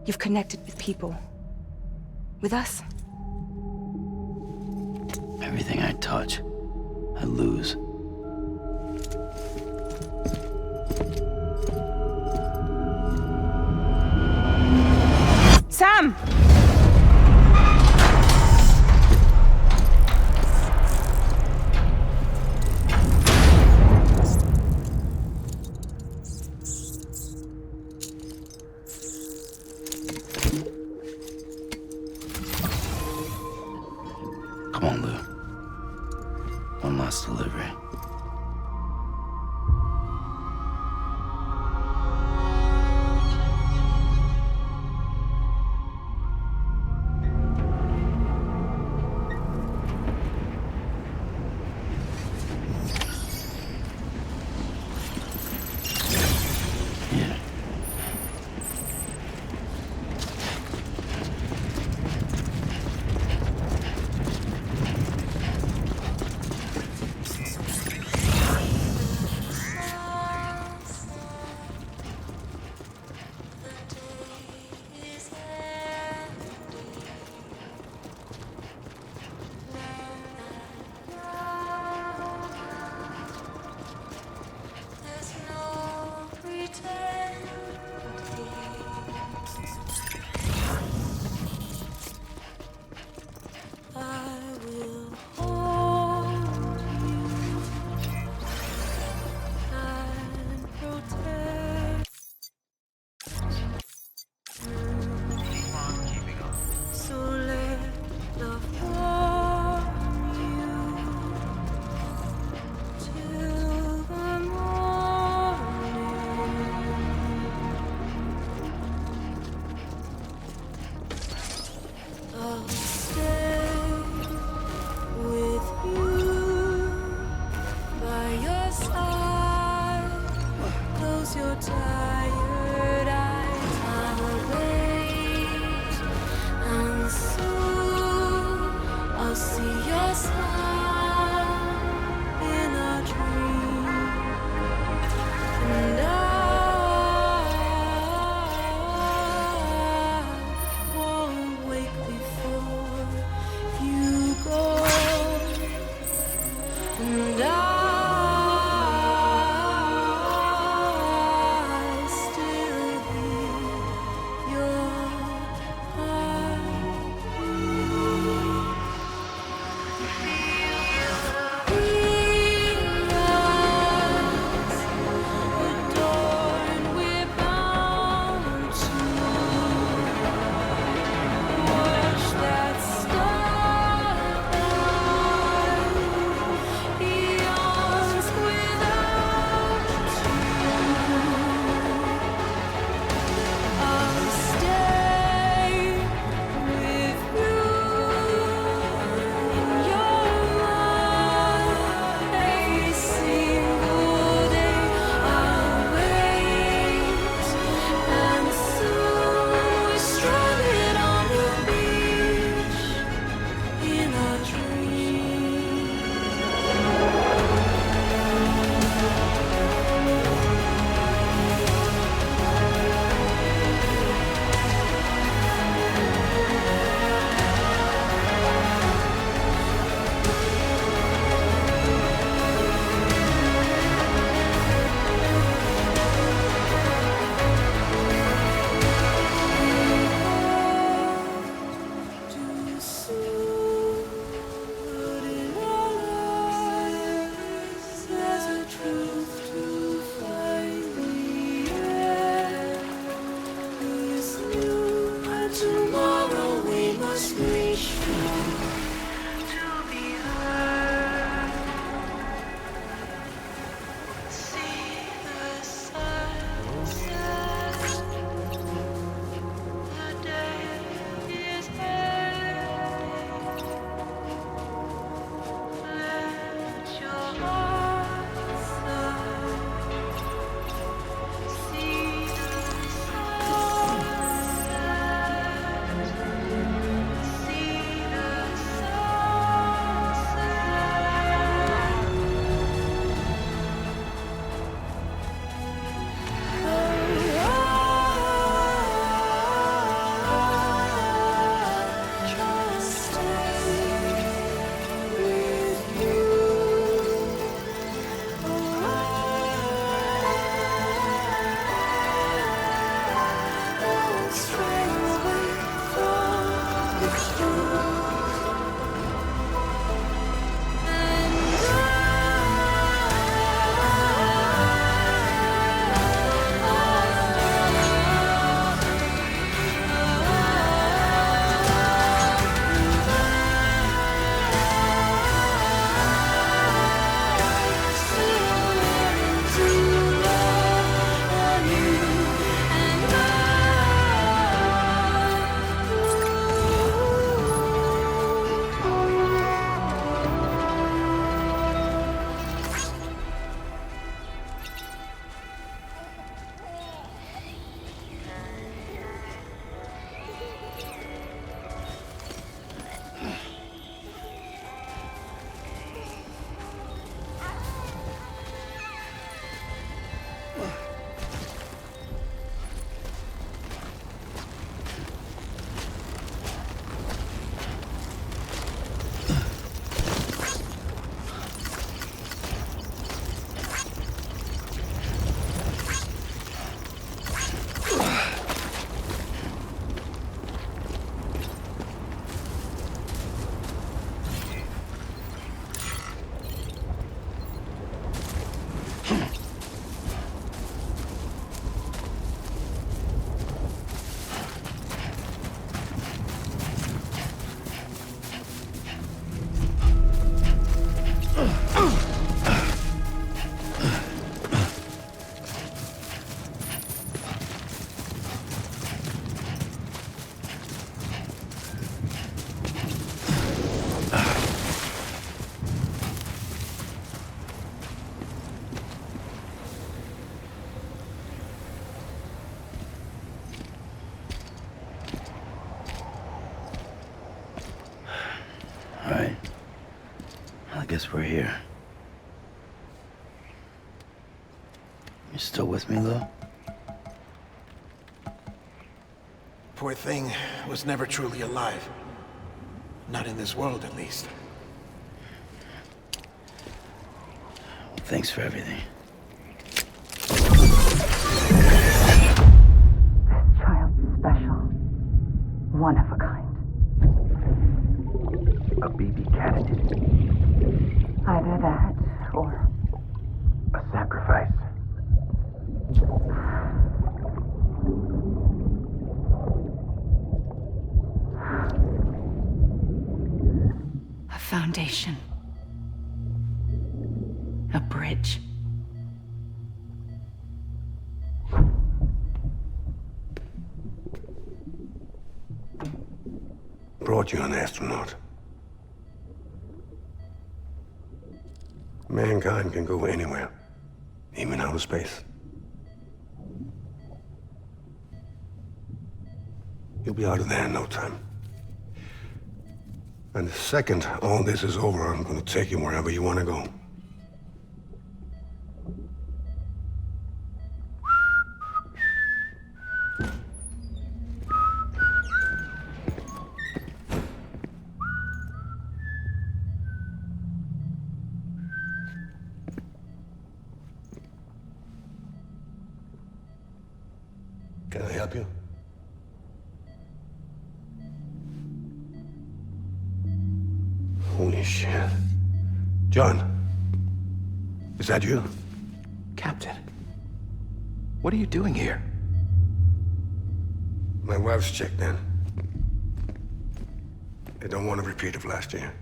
You've connected with people. With us. Everything I touch, I lose. Sam! Come on, Lou. One last delivery. Yeah. I'll stay with you by your side. Close your tired eyes. I'll wait, and soon I'll see your smile in a dream, and I won't wake before you go, and I still hear your heart. Adorned, we're bound to watch that starlight eons without you. I'll stay with you in your mind every single day. I'll wait, and soon we're stranded on the beach in a dream. Too soon, but in our lives there's a truth to find the end. It's new, and tomorrow we must reach to be heard. See the sunset. The day is ending. Let your heart sigh. See the sunset. guess we're here. You still with me, though? Poor thing was never truly alive. Not in this world, at least. Thanks for everything. Child's special. One of a kind. A baby candidate. Either that, or A sacrifice. a foundation. A bridge. Brought you an astronaut. Mankind can go anywhere, even outer space. You'll be out of there in no time. And the second all this is over, I'm gonna take you wherever you wanna go. Can I help you? Holy shit. John, is that you? Captain, what are you doing here? My wife's checked in. They don't want a repeat of last year.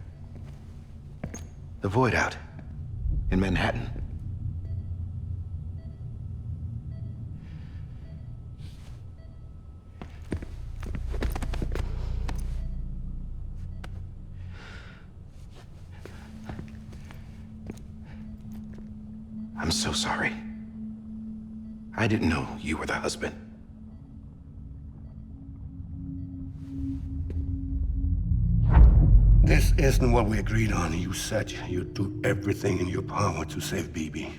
The void out in Manhattan. I'm so sorry. I didn't know you were the husband. This isn't what we agreed on. You said you'd do everything in your power to save Bibi.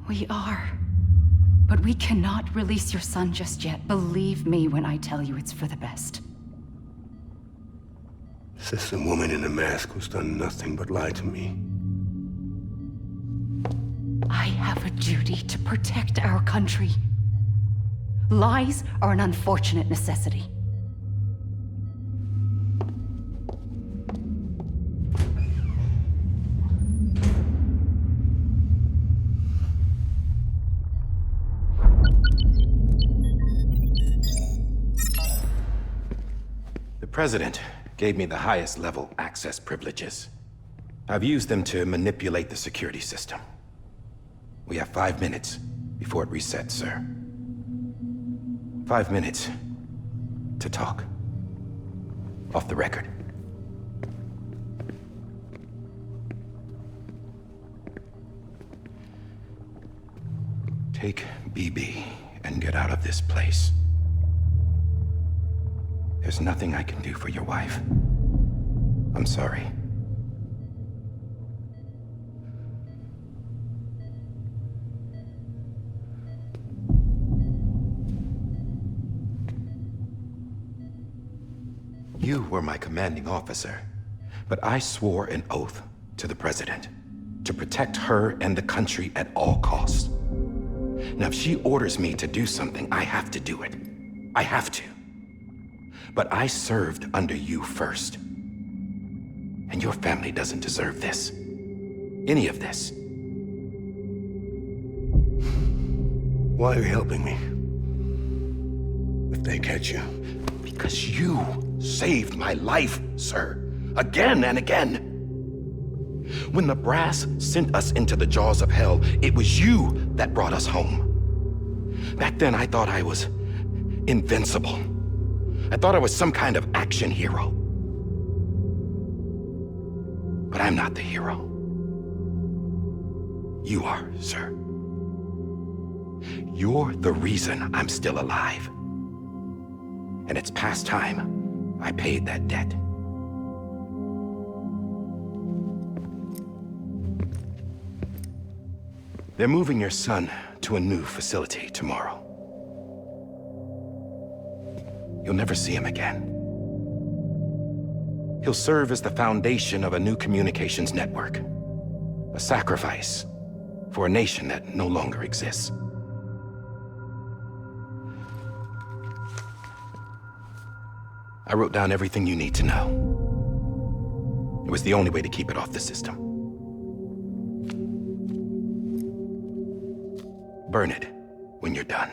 We are. But we cannot release your son just yet. Believe me when I tell you it's for the best. This is a woman in a mask who's done nothing but lie to me. I have a duty to protect our country. Lies are an unfortunate necessity. The President gave me the highest level access privileges. I've used them to manipulate the security system. We have 5 minutes before it resets, sir. 5 minutes to talk. Off the record. Take BB and get out of this place. There's nothing I can do for your wife. I'm sorry. You were my commanding officer, but I swore an oath to the President to protect her and the country at all costs. Now, if she orders me to do something, I have to do it. I have to. But I served under you first. And your family doesn't deserve this. Any of this. Why are you helping me? If they catch you. Because you saved my life, sir. Again and again. When the brass sent us into the jaws of hell, it was you that brought us home. Back then, I thought I was invincible. I thought I was some kind of action hero. But I'm not the hero. You are, sir. You're the reason I'm still alive. And it's past time I paid that debt. They're moving your son to a new facility tomorrow. You'll never see him again. He'll serve as the foundation of a new communications network. A sacrifice for a nation that no longer exists. I wrote down everything you need to know. It was the only way to keep it off the system. Burn it when you're done.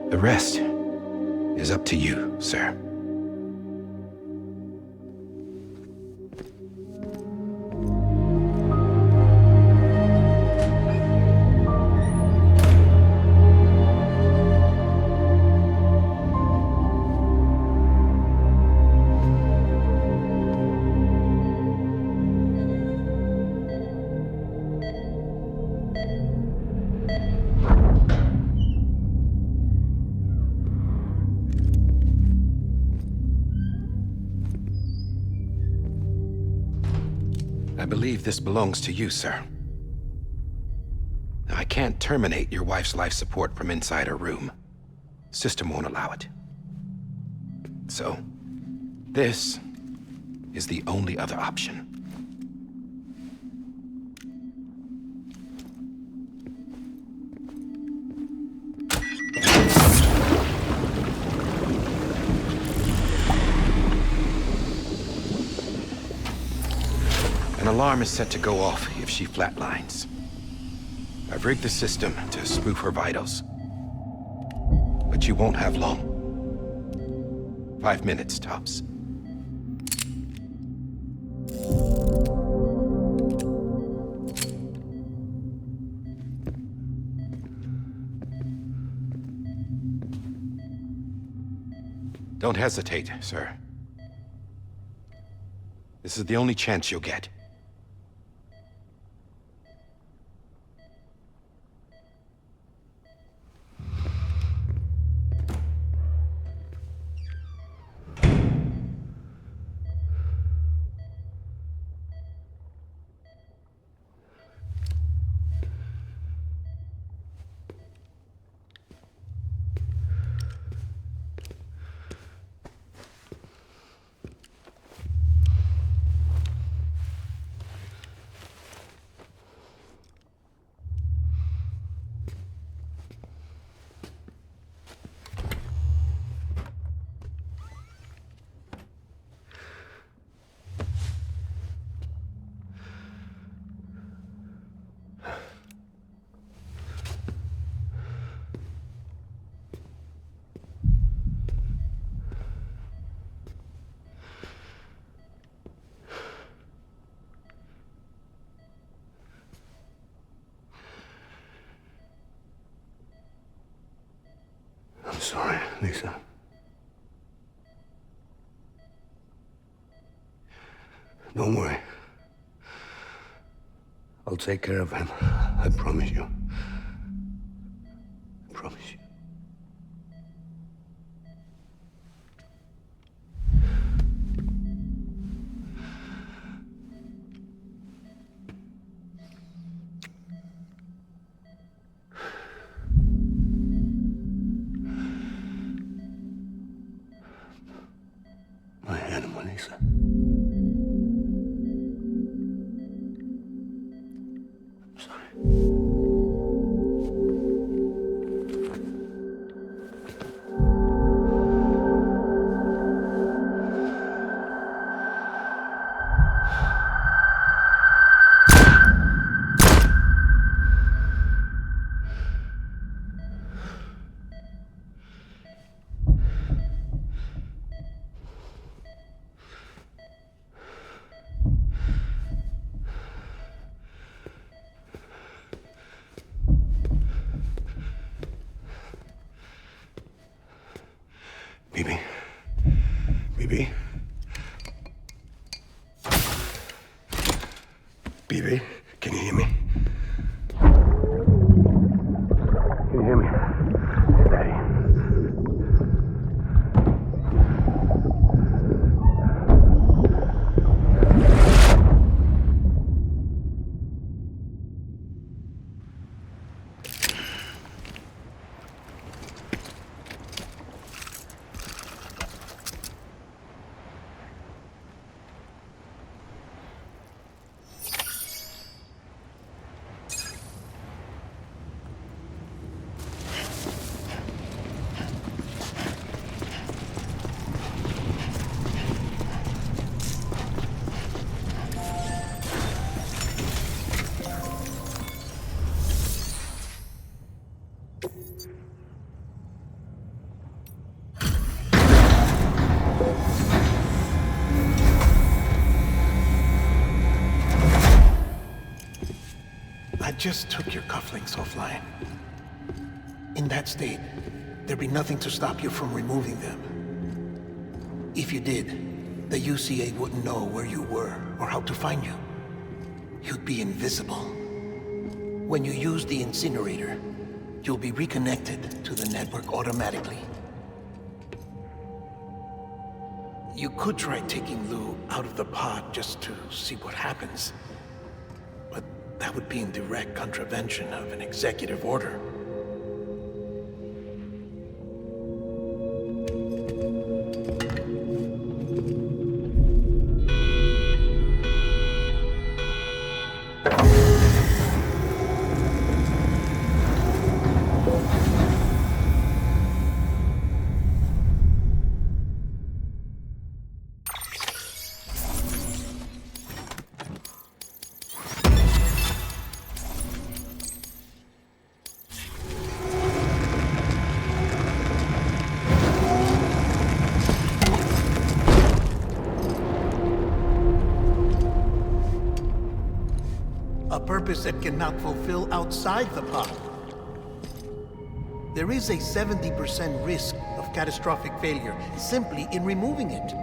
The rest is up to you, sir. I believe this belongs to you, sir. I can't terminate your wife's life support from inside her room. System won't allow it. So, this is the only other option. An alarm is set to go off if she flatlines. I've rigged the system to spoof her vitals. But you won't have long. 5 minutes, tops. Don't hesitate, sir. This is the only chance you'll get. I'm sorry, Lisa. Don't worry. I'll take care of him. I promise you. I promise you. My animal, Lisa. I'm sorry. just took your cufflinks offline. In that state, there'd be nothing to stop you from removing them. If you did, the UCA wouldn't know where you were or how to find you. You'd be invisible. When you use the incinerator, you'll be reconnected to the network automatically. You could try taking Lou out of the pod just to see what happens. But that would be in direct contravention of an executive order. A purpose that cannot fulfill outside the pod. There is a 70% risk of catastrophic failure simply in removing it.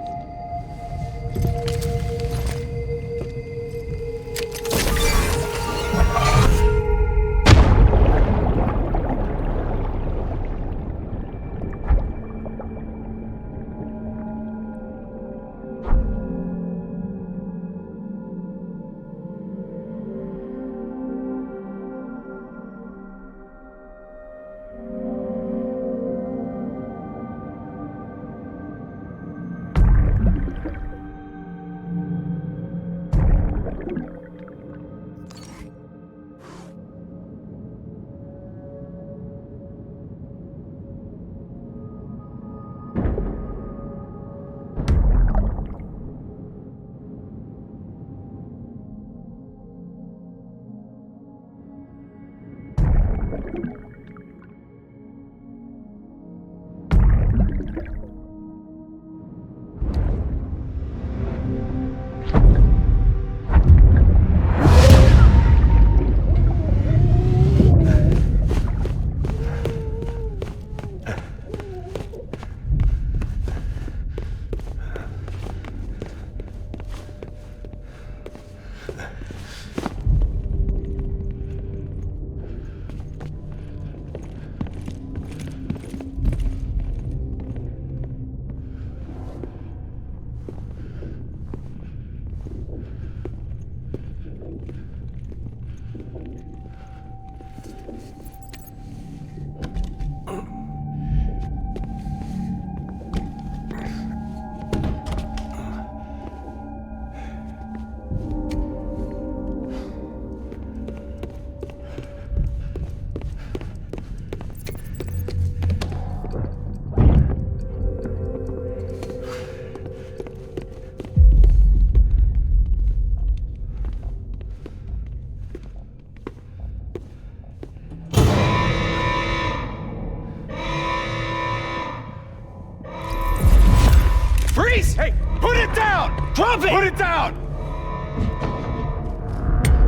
Hey, put it down! Drop it! Put it down!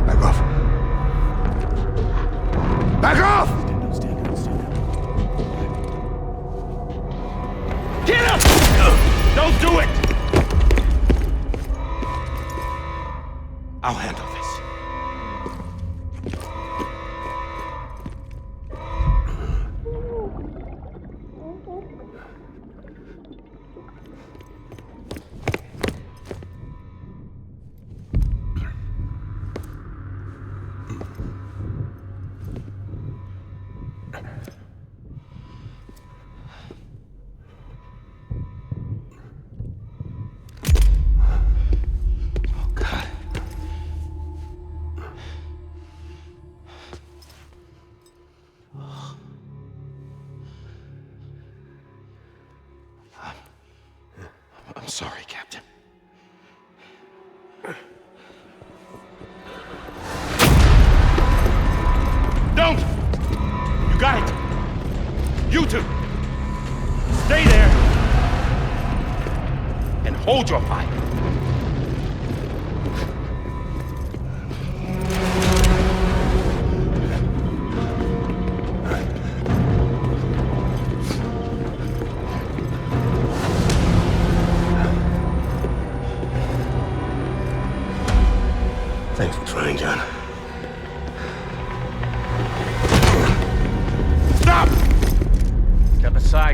Back off. Back off! Get up! Don't do it! I'll handle this. I'm sorry, Captain. Don't! You got it! You two! Stay there! And hold your fire!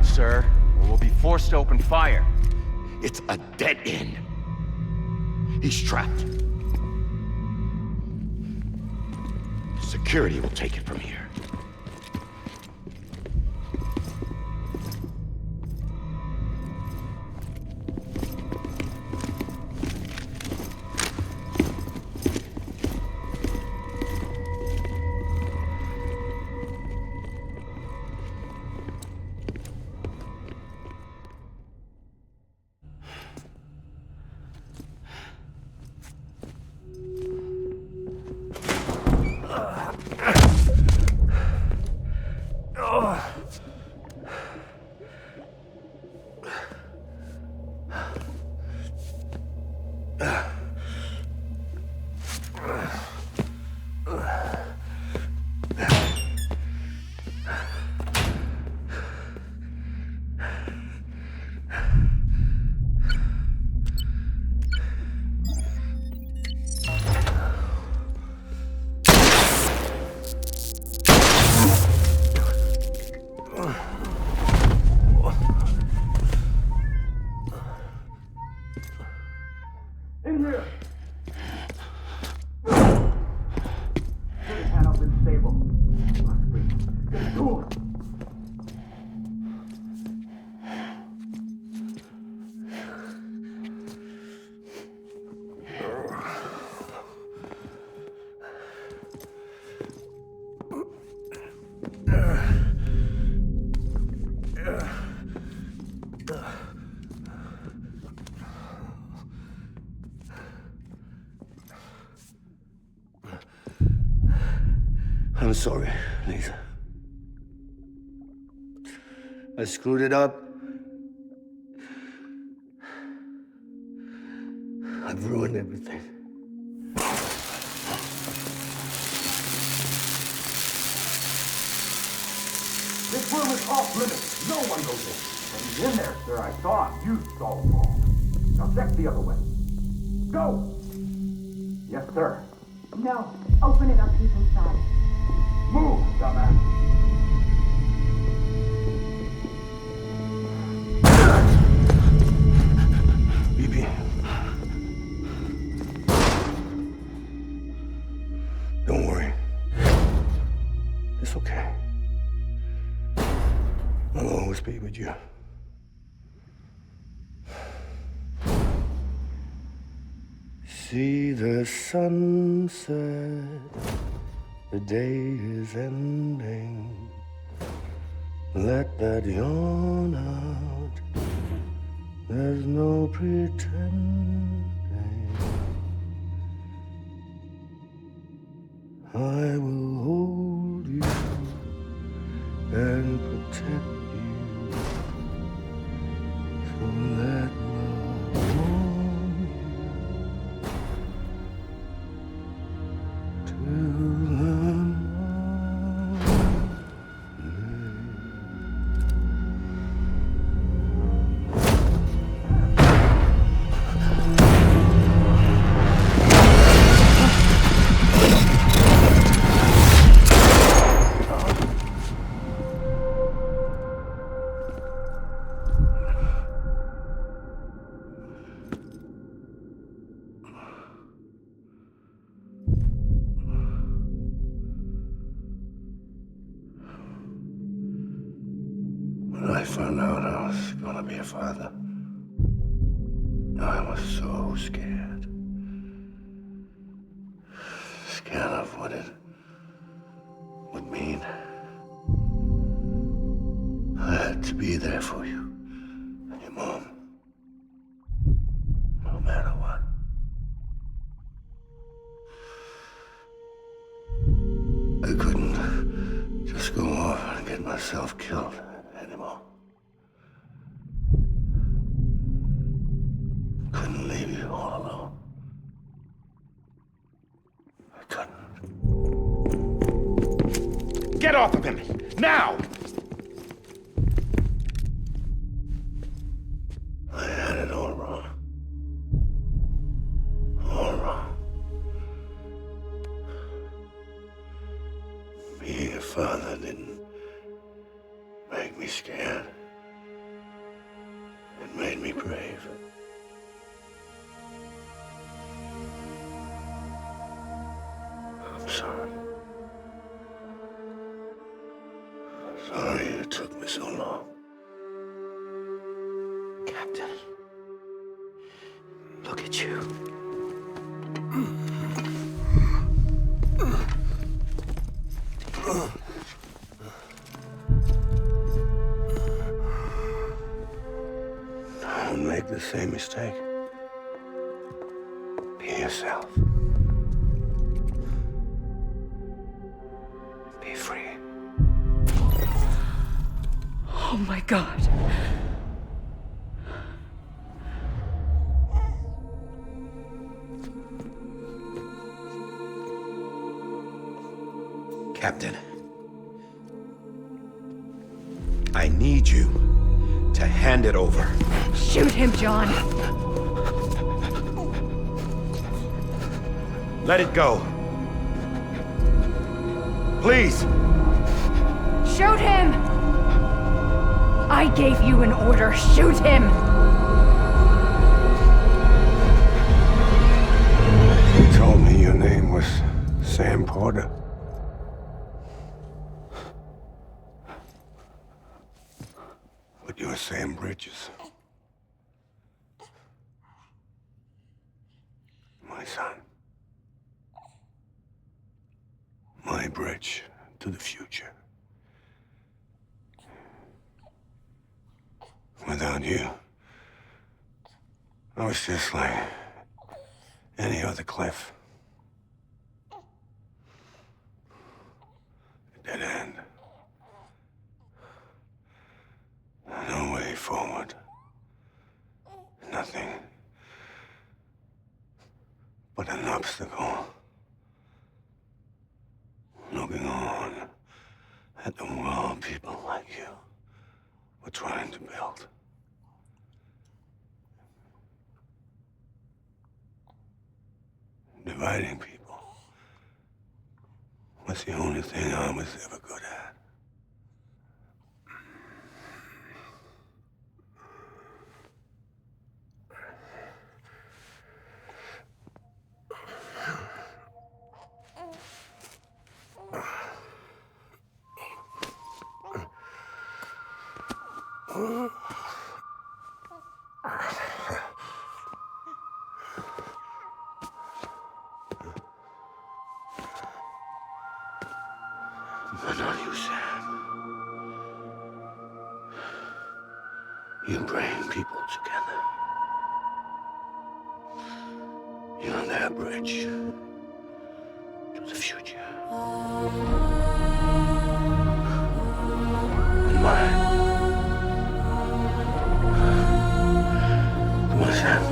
inside, sir, or we'll be forced to open fire. It's a dead end. He's trapped. Security will take it from here. I'm sorry, Lisa. I screwed it up. I've ruined everything. This room is off limits. No one goes in. When he's in there, sir, I saw him. You saw him all. Now check the other way. Go! Yes, sir. No. Open it up, he's inside. Move, dumbass. Bibi. Don't worry. It's okay. I'll always be with you. See the sunset, the day is ending. Let that yawn out, there's no pretending. I will hold you and protect you, so let love warm you to the morning. When I found out I was gonna be a father, I was so scared. Scared of what it would mean. I had to be there for you and your mom, no matter what. I couldn't just go off and get myself killed anymore. Couldn't leave you all alone. I couldn't. Get off of him! Now! I had it all wrong. All wrong. Being a father didn't make me scared. It made me brave. I'm sorry. Sorry it took me so long. Captain, look at you. Don't make the same mistake. Be yourself. Be free. Oh my God. Captain, I need you to hand it over. Shoot him, John. Let it go. Please. Shoot him! I gave you an order. Shoot him! You told me your name was Sam Porter. But you're Sam Bridges. My son. My bridge to the future. Without you, I was just like any other Cliff. A dead end. No way forward. Nothing but an obstacle. Looking on at the world people like you were trying to build. Dividing people was the only thing I was ever good at. But not you, Sam. You bring people together. You're their bridge to the future. And mine. Come on, Sam.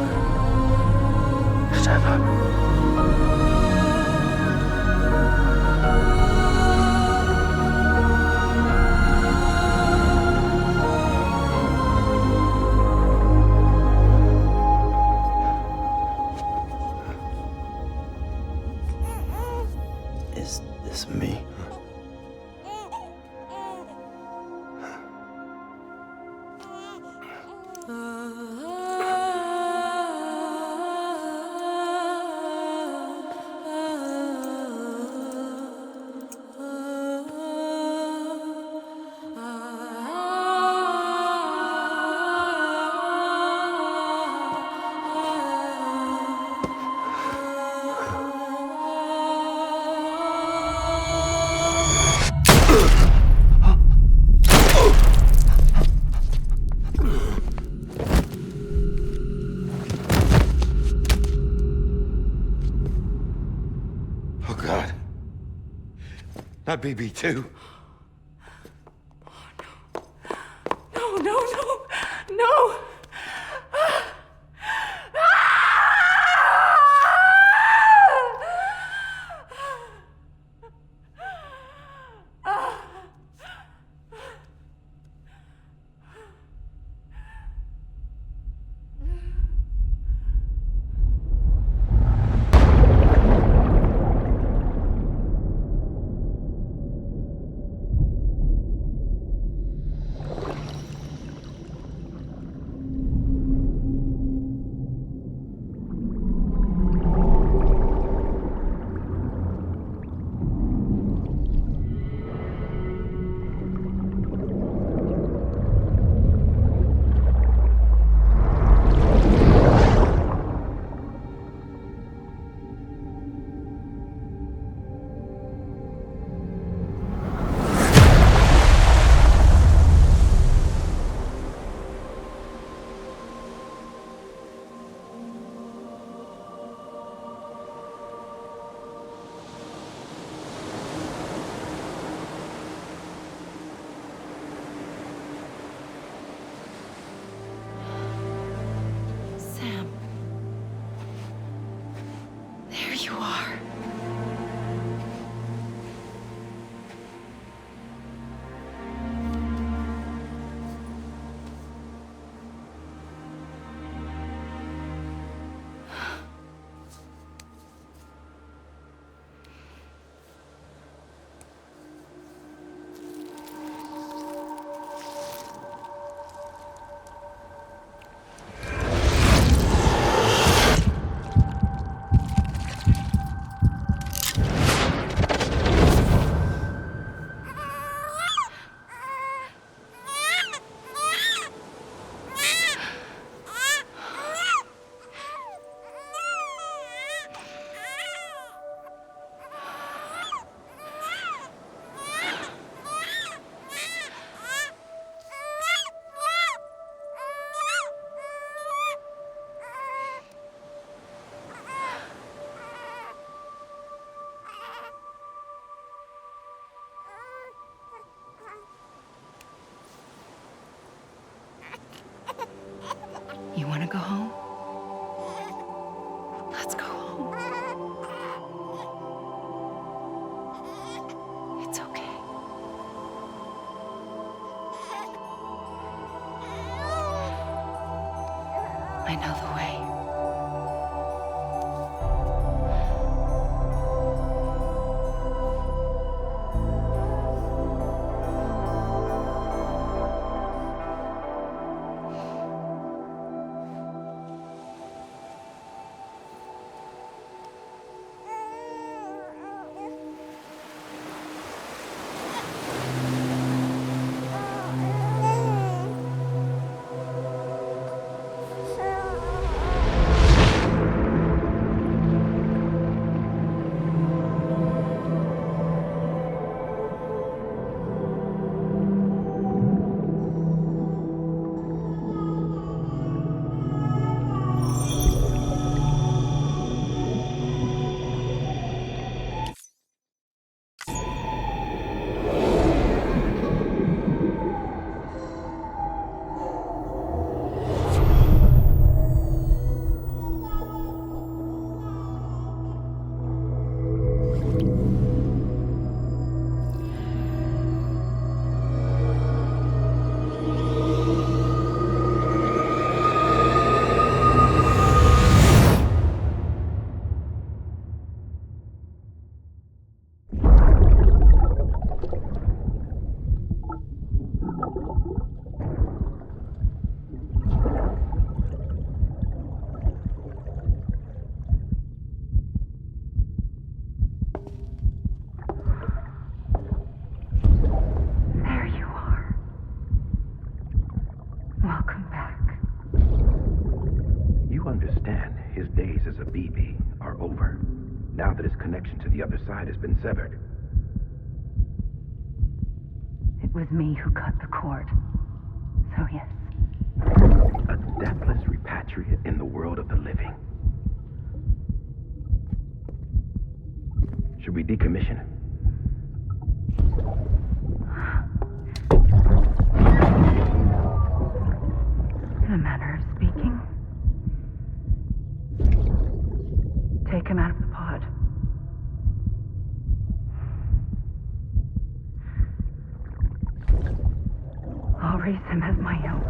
Stand up. Is this me? Oh, God. Not BB2. No, no, no, no! I know the way. Now that his connection to the other side has been severed. It was me who cut the cord. So yes. A deathless repatriate in the world of the living. Should we decommission him? In a manner of speaking. Take him out of the pod. I'll raise him as my own.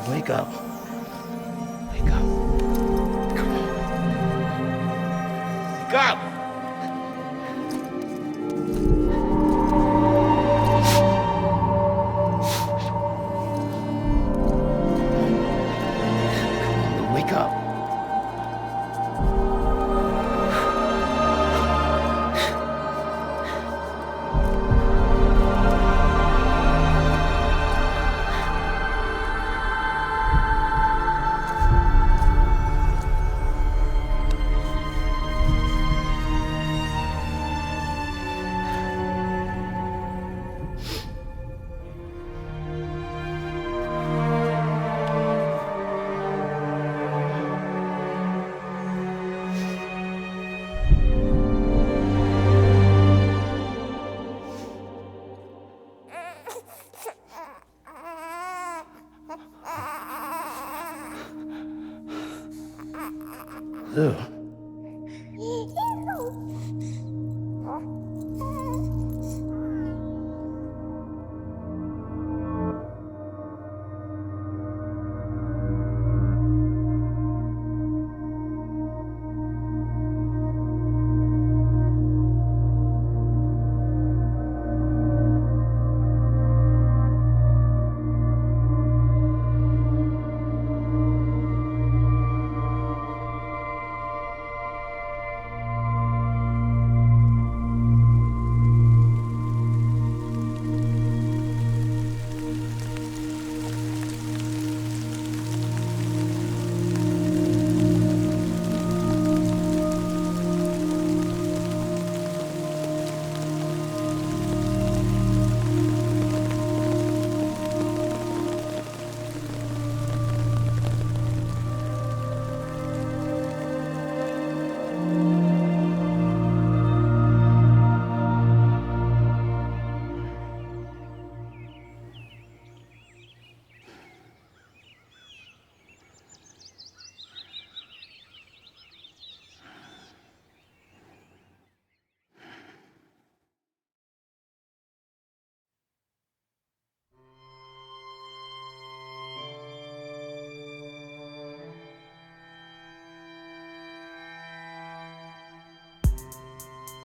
Wake up. Wake up. Come on. Wake up! Wake up. Ew.